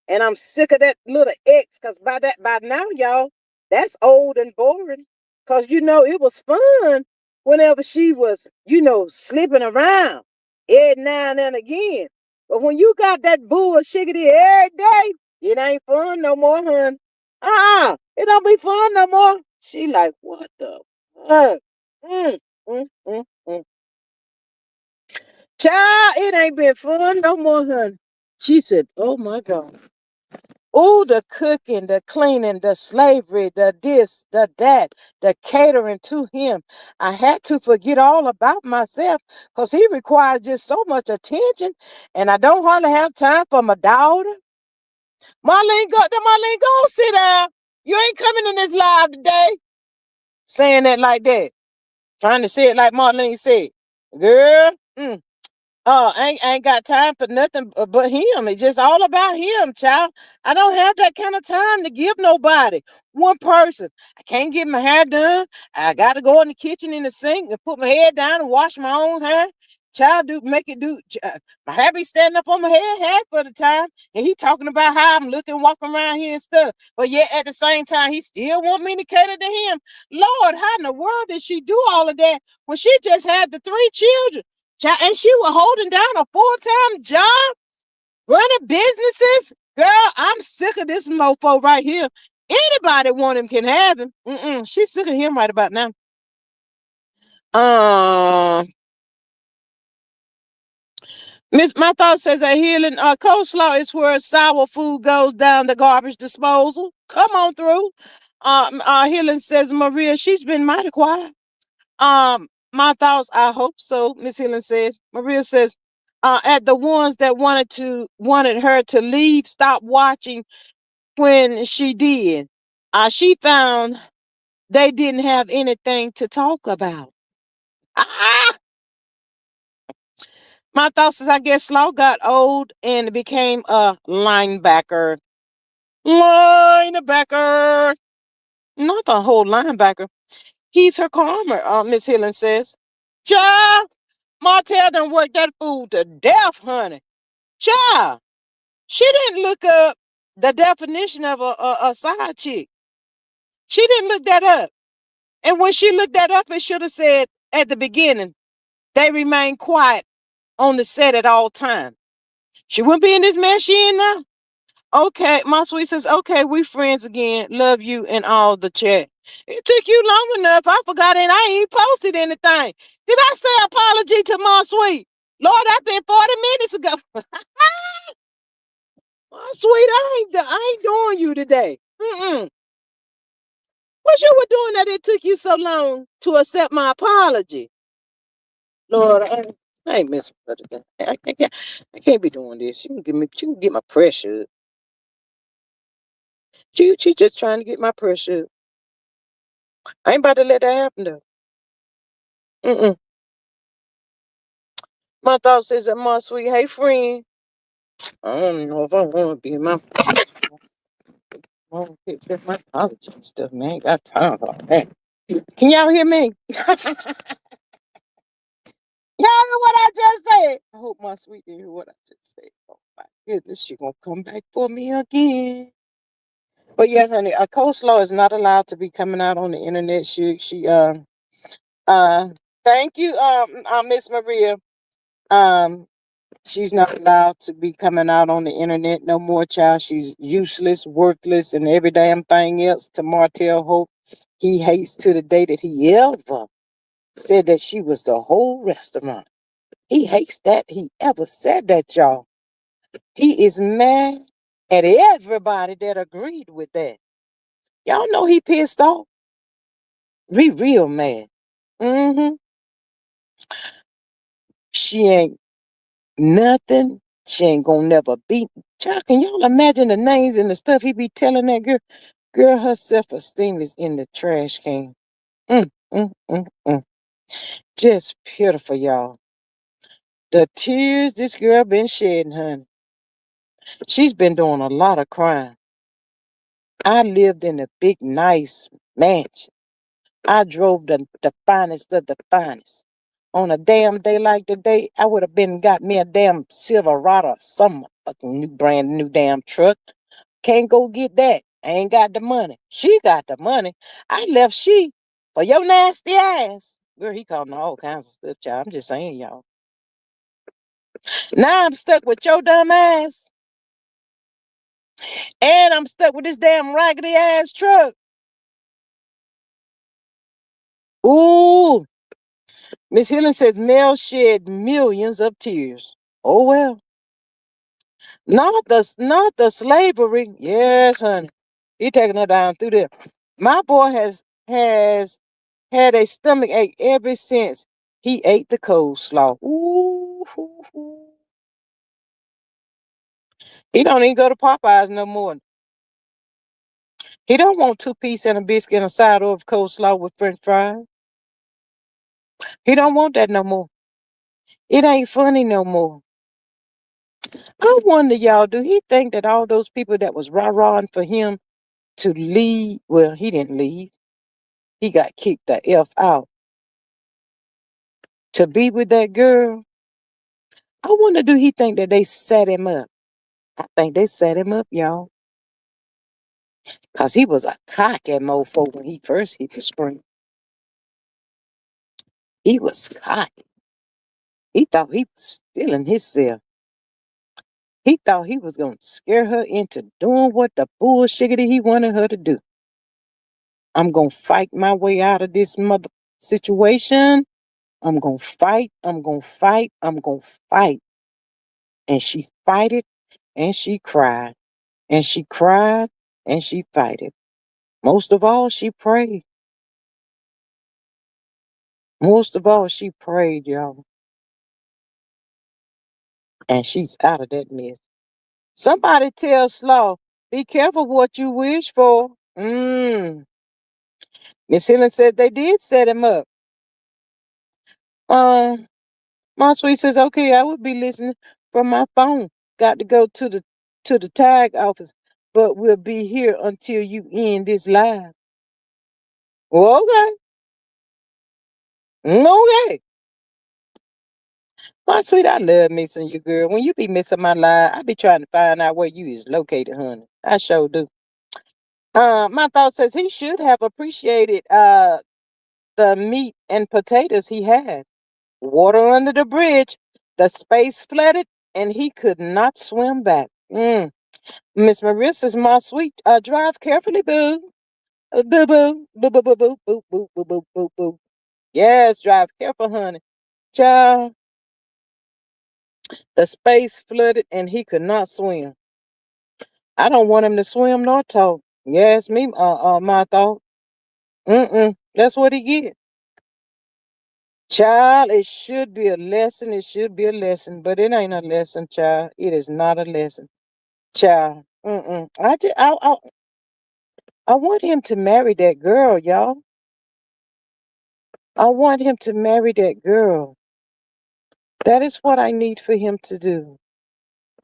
And I'm sick of that little ex, cause by now, y'all, that's old and boring. Cause it was fun whenever she was, slipping around every now and then again. But when you got that bullshiggity every day, it ain't fun no more, hun. It don't be fun no more. She like, what the fuck? Mm, mm, mm, mm. Child, it ain't been fun no more, hun. She said, oh my God. Oh, the cooking, the cleaning, the slavery, the this, the that, the catering to him. I had to forget all about myself because he requires just so much attention, and I don't hardly have time for my daughter. Marlene, go sit down. You ain't coming in this live today. Saying that like that. Trying to say it like Marlene said. Girl, I ain't got time for nothing but him. It's just all about him, child. I don't have that kind of time to give nobody. One person. I can't get my hair done. I got to go in the kitchen in the sink and put my head down and wash my own hair. Child, my hair be standing up on my head half of the time. And he talking about how I'm looking, walking around here and stuff. But yet at the same time, he still want me to cater to him. Lord, how in the world did she do all of that when she just had the 3 children? And she was holding down a full-time job, running businesses. Girl, I'm sick of this mofo right here. Anybody want him can have him. She's sick of him right about now. Miss My Thought says that healing coleslaw is where sour food goes down the garbage disposal. Come on through. Healing says, Maria, she's been mighty quiet. My thoughts, I hope so, Miss Healing says. Maria says, at the ones that wanted her to leave, stop watching when she did. She found they didn't have anything to talk about. Ah! My thoughts is, I guess Slow got old and became a linebacker. Linebacker. Not the whole linebacker. He's her calmer, Miss Hillen says. Child, Martell done worked that fool to death, honey. Child, she didn't look up the definition of a side chick. She didn't look that up. And when she looked that up, it should have said at the beginning, they remain quiet on the set at all times. She wouldn't be in this mess she in now. Okay, my sweet says, okay, we friends again. Love you and all the chat. It took you long enough. I forgot and I ain't posted anything. Did I say apology to my sweet? Lord, I've been 40 minutes ago. My sweet, I ain't doing you today. What you were doing that it took you so long to accept my apology? Lord, I ain't messing with her today. I can't be doing this. She can get my pressure. She just trying to get my pressure. I ain't about to let that happen though. Mm-mm. My thoughts is that my sweet, hey friend. I don't know if I want to be in my college and stuff, man. Ain't got time for all that. Can y'all hear me? Y'all hear what I just said? I hope my sweet didn't hear what I just said. Oh my goodness, she gonna come back for me again. But yeah, honey, a coleslaw is not allowed to be coming out on the internet. Uh thank you, Miss Maria. Um She's not allowed to be coming out on the internet no more, child. She's useless, worthless, and every damn thing else to Martell Hope. He hates to the day that he ever said that she was the whole restaurant. He hates that he ever said that, y'all. He is mad at everybody that agreed with that. Y'all know he pissed off. Real mad. Mm-hmm. She ain't nothing. She ain't gonna never be. Child, can y'all imagine the names and the stuff he be telling that girl? Girl, her self-esteem is in the trash can. Mm, mm, mm, mm. Just pitiful, y'all. The tears this girl been shedding, honey. She's been doing a lot of crying. I lived in a big, nice mansion. I drove the finest of the finest. On a damn day like today, I would have been got me a damn Silverado or some fucking brand new damn truck. Can't go get that. I ain't got the money. She got the money. I left she for your nasty ass. Girl, he called me all kinds of stuff, child. I'm just saying, y'all. Now I'm stuck with your dumb ass. And I'm stuck with this damn raggedy ass truck. Ooh. Miss Hillen says Mel shed millions of tears. Oh well. Not the slavery. Yes, honey. He taking her down through there. My boy has had a stomach ache ever since he ate the coleslaw. Ooh, ooh, ooh. He don't even go to Popeyes no more. He don't want 2 piece and a biscuit and a side of coleslaw with French fries. He don't want that no more. It ain't funny no more. I wonder, y'all, do he think that all those people that was rah-rahing for him to leave, well, he didn't leave. He got kicked the F out to be with that girl. I wonder, do he think that they set him up? I think they set him up, y'all. Because he was a cocky mofo when he first hit the screen. He was cocky. He thought he was feeling himself. He thought he was going to scare her into doing what the bullshiggity he wanted her to do. I'm going to fight my way out of this mother situation. I'm going to fight. I'm going to fight. I'm going to fight. And she fighted and she cried. And she cried and she fight it. Most of all, she prayed. Most of all, she prayed, y'all. And she's out of that mess. Somebody tell Slaw, be careful what you wish for. Miss Helen said they did set him up. Uh, my sweet says, okay, I would be listening from my phone. Got to go to the tag office, but we'll be here until you end this live. Well, okay. Okay. My sweet, I love missing you, girl. When you be missing my live, I be trying to find out where you is located, honey. I sure do. My thought says he should have appreciated the meat and potatoes he had. Water under the bridge, the space flooded, and he could not swim back. Miss Marissa's my sweet. Drive carefully, boo. Boo boo. Boo boo boo boo boo boo boo boo boo boo. Yes, drive careful, honey. Child, the space flooded and he could not swim. I don't want him to swim nor talk. Yes, me, my thought. That's what he get. Child, it should be a lesson. It should be a lesson, but it ain't a lesson, child. It is not a lesson, child. I want him to marry that girl, y'all. I want him to marry that girl. That is what I need for him to do.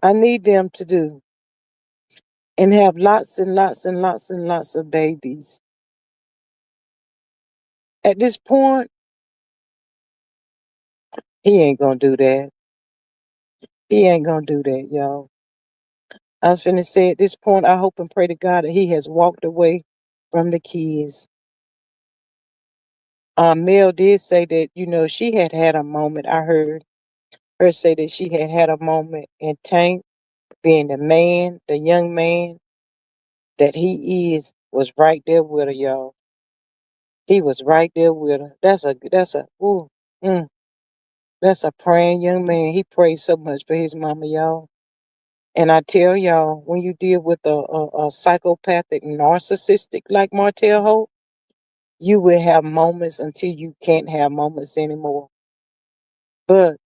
I need them to do and have lots and lots and lots and lots of babies. At this point, he ain't gonna do that. He ain't gonna do that, y'all. I was finna say at this point, I hope and pray to God that he has walked away from the kids. Mel did say that, she had had a moment. I heard her say that she had had a moment, and Tank, being the man, the young man that he is, was right there with her, y'all. He was right there with her. Mm, that's a praying young man. He prays so much for his mama, y'all. And I tell y'all, when you deal with a psychopathic narcissistic like Martell Hope, you will have moments until you can't have moments anymore. But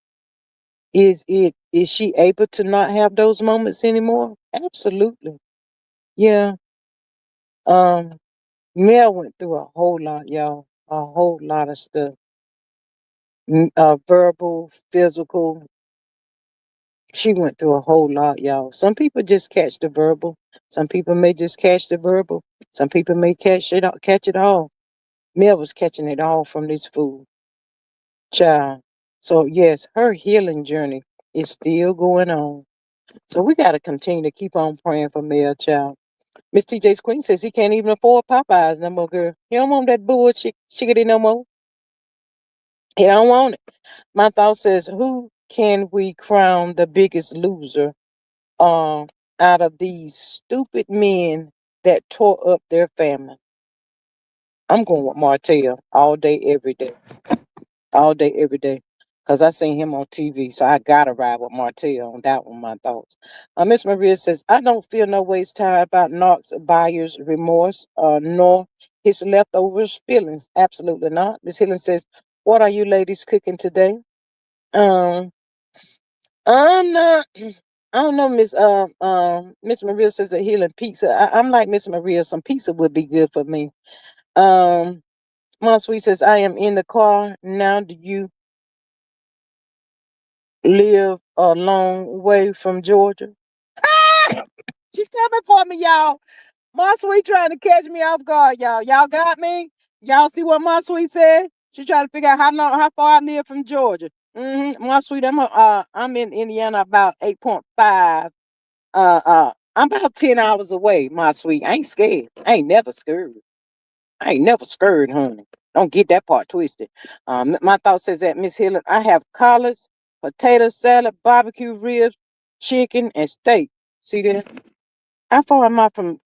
is she able to not have those moments anymore? Absolutely. Yeah. Um, Mel went through a whole lot, y'all. A whole lot of stuff. Verbal, physical. She went through a whole lot, y'all. Some people just catch the verbal. Some people may just catch the verbal. Some people may catch it all. Mel was catching it all from this food. Child. So yes, her healing journey is still going on. So we got to continue to keep on praying for Mel, child. Miss TJ's Queen says he can't even afford Popeyes no more, girl. He don't want that bullshit chickadee no more. He don't want it. My thought says, who can we crown the biggest loser um out of these stupid men that tore up their family? I'm going with Martell all day, every day. All day, every day. Because I seen him on TV, so I gotta ride with Martell on that one, my thoughts. Miss Maria says, I don't feel no ways tired about Knox buyer's remorse, nor his leftovers feelings. Absolutely not. Miss Helen says, what are you ladies cooking today? Um, I'm not. I don't know, Miss Maria says a healing pizza. I'm like Miss Maria. Some pizza would be good for me. Um, Mom Sweet says I am in the car now. Do you live a long way from Georgia? Ah! She coming for me, y'all. My sweet trying to catch me off guard, y'all. Y'all got me? Y'all see what my sweet said? She trying to figure out how far I live from Georgia. My sweet, I'm in Indiana about 8.5. I'm about 10 hours away, my sweet. I ain't scared. I ain't never scared. I ain't never scared, honey. Don't get that part twisted. My thought says that, Miss Helen, I have collards, potato salad, barbecue ribs, chicken, and steak. See that? How far am I from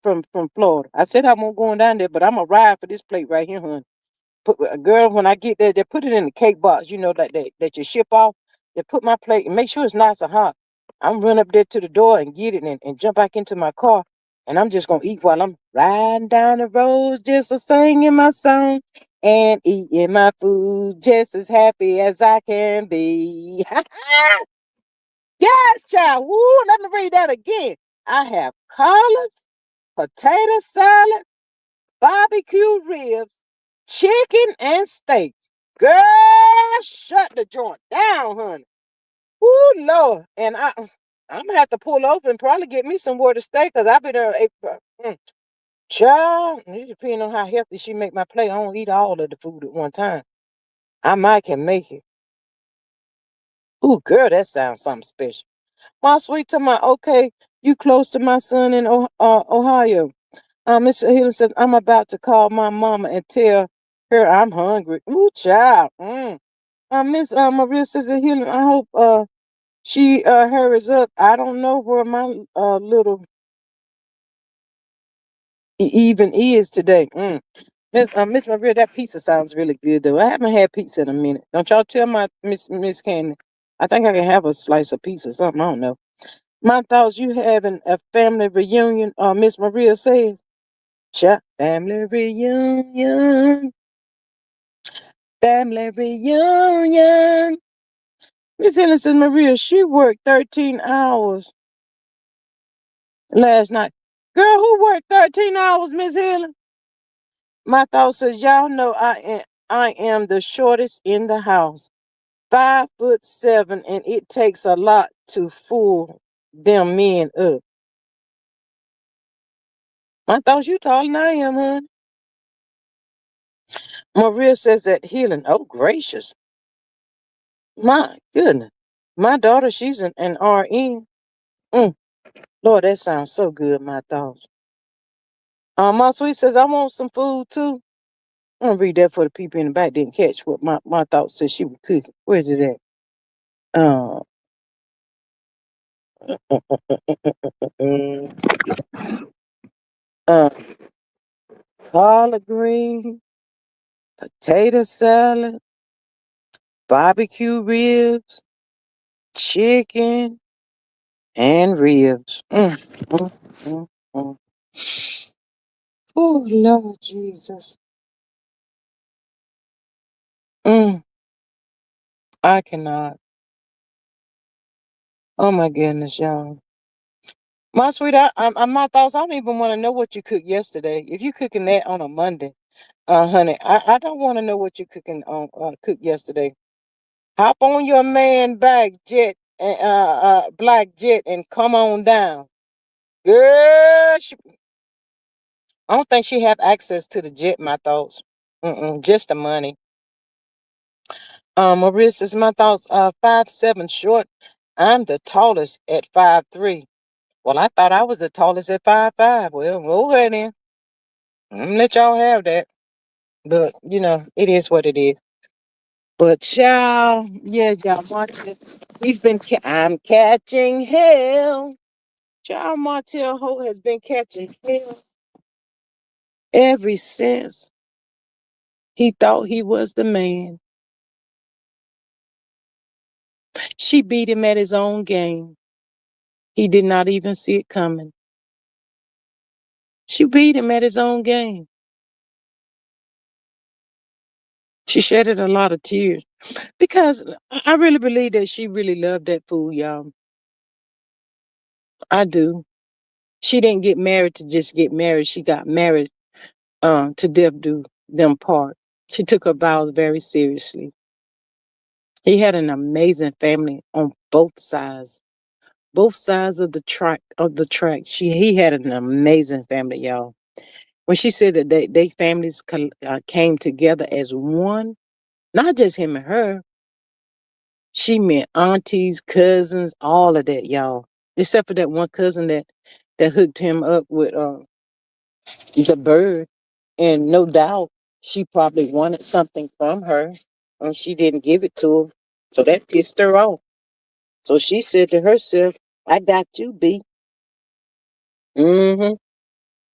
Florida? I said I won't going down there, but I'm gonna ride for this plate right here, honey. Girl, when I get there, they put it in the cake box, that you ship off. They put my plate and make sure it's nice and hot. I'm run up there to the door and get it and jump back into my car. And I'm just gonna eat while I'm riding down the road, just a singing my song and eating my food, just as happy as I can be. Yes, child. Woo, let me read that again. I have collards, potato salad, barbecue ribs, chicken, and steak. Girl, shut the joint down, honey. Woo, Lord. And I'm gonna have to pull over and probably get me somewhere to stay because I've been there. Child, it depends on how healthy she make my plate. I don't eat all of the food at one time. I might can make it. Ooh, girl, that sounds something special. My sweet to my okay, you close to my son in Ohio. Mr. Hill said, I'm about to call my mama and tell her I'm hungry. Ooh, child. Miss Maria says Hill, I hope she hurries up. I don't know where my little even is today. Miss Maria, that pizza sounds really good though. I haven't had pizza in a minute. Don't y'all tell my Miss Candy. I think I can have a slice of pizza or something. I don't know. My thoughts, you having a family reunion, Miss Maria says. Family reunion. Family reunion. Miss Helen says, Maria, she worked 13 hours last night. Girl, who worked 13 hours, Miss Helen? My thought says, y'all know I am the shortest in the house. 5'7", and it takes a lot to fool them men up. My thoughts you taller than I am, honey. Maria says that healing. Oh, gracious. My goodness. My daughter, she's an RN. Lord, that sounds so good, my thoughts. My sweet says, I want some food too. I'm gonna read that for the people in the back didn't catch what my thoughts said she was cooking. Where's it at? Uh, uh, collard green, potato salad, barbecue ribs, chicken, and ribs. Mm, mm, mm. Oh, Lord Jesus. Mm, I cannot. Oh, my goodness, y'all. My sweet, my thoughts, I don't even want to know what you cooked yesterday. If you cooking that on a Monday, honey, I don't want to know what you cooking on cooked yesterday. Hop on your man back jet, black jet, and come on down. Girl, I don't think she have access to the jet, my thoughts. Just the money. Maria says, my thoughts are 5'7" short. I'm the tallest at 5'3". Well, I thought I was the tallest at 5'5". Well, okay then. I'm gonna let y'all have that. But it is what it is. But y'all, yeah, y'all Martell, I'm catching hell. Child Martell Ho has been catching hell ever since he thought he was the man. She beat him at his own game. He did not even see it coming. She beat him at his own game. She shedded a lot of tears because I really believe that she really loved that fool, y'all. I do. She didn't get married to just get married. She got married to death do them part. She took her vows very seriously. He had an amazing family on both sides of the track. He had an amazing family, y'all. When she said that they families came together as one, not just him and her, she meant aunties, cousins, all of that, y'all. Except for that one cousin that hooked him up with the bird. And no doubt she probably wanted something from her and she didn't give it to her. So that pissed her off. So she said to herself, I got you, B. Mm-hmm.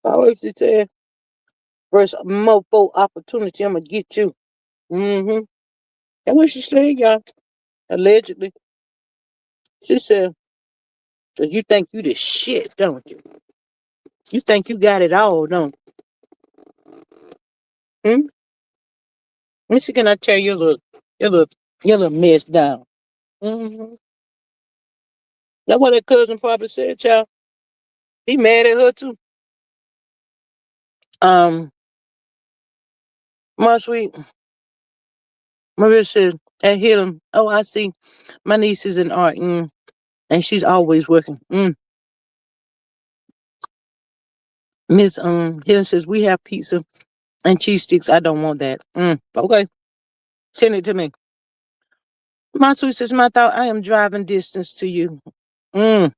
I always say, first mofo opportunity, I'm going to get you. Mm-hmm. That's what she said, y'all. Allegedly. She said, 'cause you think you the shit, don't you? You think you got it all, don't you? Hmm? Let me see, can I tear your little, your little mess down? Mm-hmm. That's what that cousin probably said, child. He mad at her too. Um, my sweet Maria said, I hit him. Oh, I see. My niece is in art, and she's always working. Miss Helen says we have pizza and cheese sticks. I don't want that. Okay, send it to me. My sweet says, my thought, I am driving distance to you. Mm.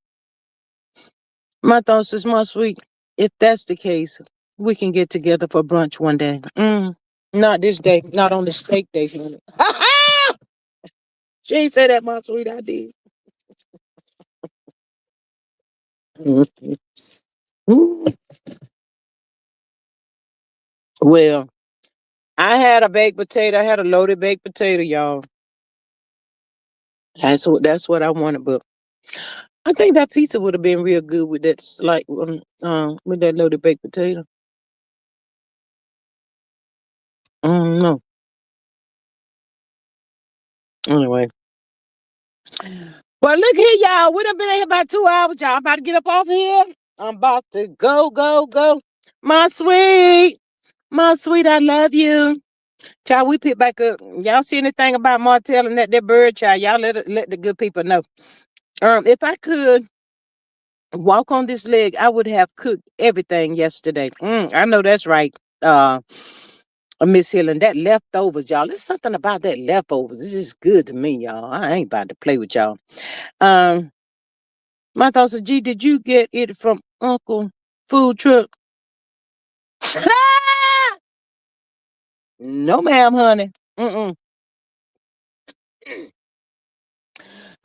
My thought says, my sweet, if that's the case, we can get together for brunch one day. Not this day, not on the steak day, honey. She ain't say that, my sweet, I did. Mhm. Mm. Well, I had a baked potato. I had a loaded baked potato, y'all. That's what I wanted, but I think that pizza would have been real good with that, like with that loaded baked potato. No. Anyway, well, look here, y'all. We done been here about 2 hours, y'all. I'm about to get up off here. I'm about to go, go, go. My sweet, my sweet, I love you. Child, we pick back up. Y'all see anything about Martell and that bird, child? Y'all let the good people know. If I could walk on this leg, I would have cooked everything yesterday. I know that's right. Miss Hill, and that leftovers, y'all. There's something about that leftovers. It's just good to me, y'all. I ain't about to play with y'all. Um, my thoughts are, gee, did you get it from Uncle Food Truck? No, ma'am, honey. Mm-mm.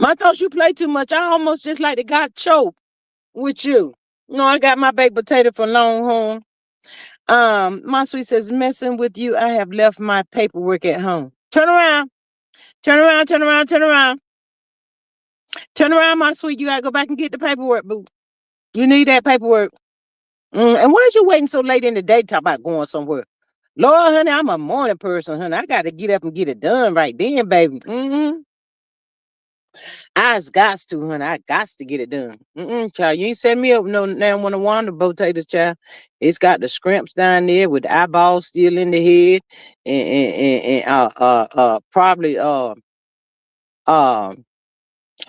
My thoughts, you play too much. I almost just like they got choked with you. No, I got my baked potato from Longhorn. My sweet says, messing with you, I have left my paperwork at home. Turn around. Turn around, turn around, turn around. Turn around, my sweet. You gotta go back and get the paperwork, boo. You need that paperwork. And why is you waiting so late in the day to talk about going somewhere? Lord, honey, I'm a morning person, honey. I gotta get up and get it done right then, baby. I got to, honey. I got to get it done. Child, you ain't setting me up no now one of Wanda potatoes, child. It's got the scrimps down there with the eyeballs still in the head, and probably uh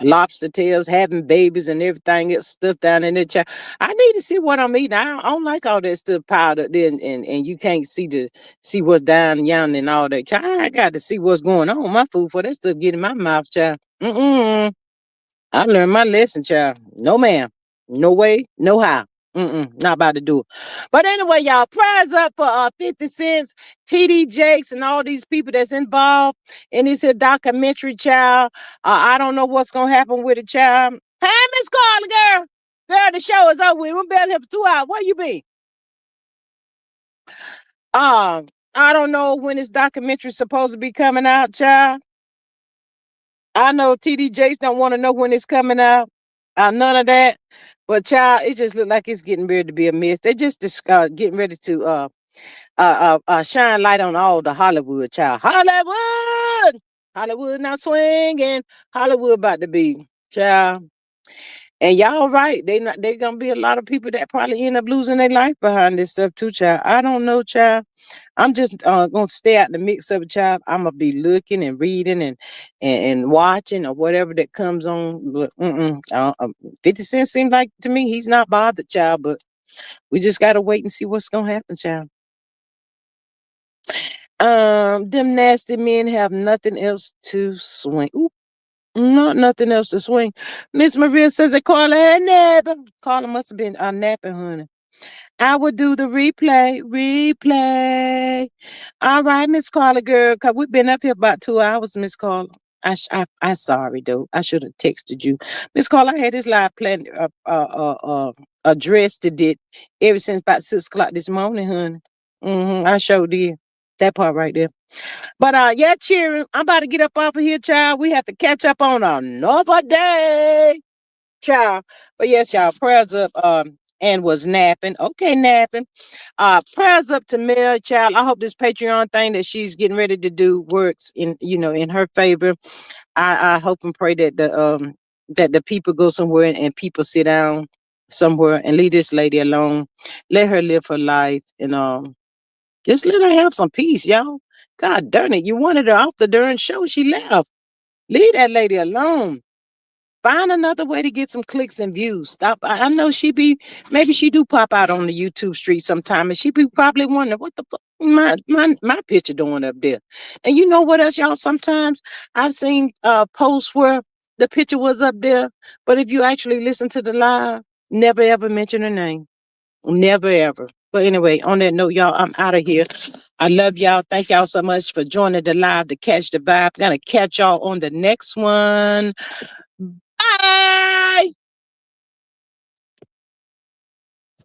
lobster tails having babies and everything else stuff down in there, child. I need to see what I'm eating. I don't like all that stuff powdered there, and you can't see what's down yonder and all that, child. I got to see what's going on with my food for that stuff get in my mouth, child. I learned my lesson, child. No, ma'am. No way, no how. Not about to do it. But anyway, y'all, prize up for 50 cents, TD Jakes, and all these people that's involved in this here documentary, child. I don't know what's gonna happen with it, child. Hey, Miss Carla, girl. Girl, the show is over with. We've been here for 2 hours. Where you been? I don't know when this documentary's supposed to be coming out, child. I know TDJs don't want to know when it's coming out. None of that. But child, it just look like it's getting ready to be a mess. They just getting ready to shine light on all the Hollywood, child. Hollywood now swinging. Hollywood about to be, child. And y'all right. They gonna be a lot of people that probably end up losing their life behind this stuff too, child. I don't know, child. I'm just gonna stay out the mix of it, child. I'm gonna be looking and reading and watching or whatever that comes on. But 50 Cent seems like to me he's not bothered, child. But we just gotta wait and see what's gonna happen, child. Them nasty men have nothing else to swing. Ooh, not nothing else to swing. Miss Maria says that Carla had napping. Carla must have been napping, honey. I would do the replay. All right, Miss Carla, girl, cause we've been up here about 2 hours, Miss Carla. I sorry though. I should have texted you, Miss Carla. I had this live plan, addressed to it ever since about 6 o'clock this morning, honey. I showed did that part right there. But yeah, cheering. I'm about to get up off of here, child. We have to catch up on another day, child. But yes, y'all, prayers up. and was napping. Okay, napping. Prayers up to Mel, child. I hope this Patreon thing that she's getting ready to do works in, in her favor. I hope and pray that the people go somewhere and people sit down somewhere and leave this lady alone. Let her live her life and just let her have some peace, y'all. God darn it. You wanted her off the darn show. She left. Leave that lady alone. Find another way to get some clicks and views. Stop. I know maybe she do pop out on the YouTube street sometime, and she be probably wondering what the fuck my picture doing up there. And you know what else, y'all? Sometimes I've seen posts where the picture was up there, but if you actually listen to the live, never ever mention her name. Never ever. But anyway, on that note, y'all, I'm out of here. I love y'all. Thank y'all so much for joining the live to catch the vibe. Gonna catch y'all on the next one. Bye.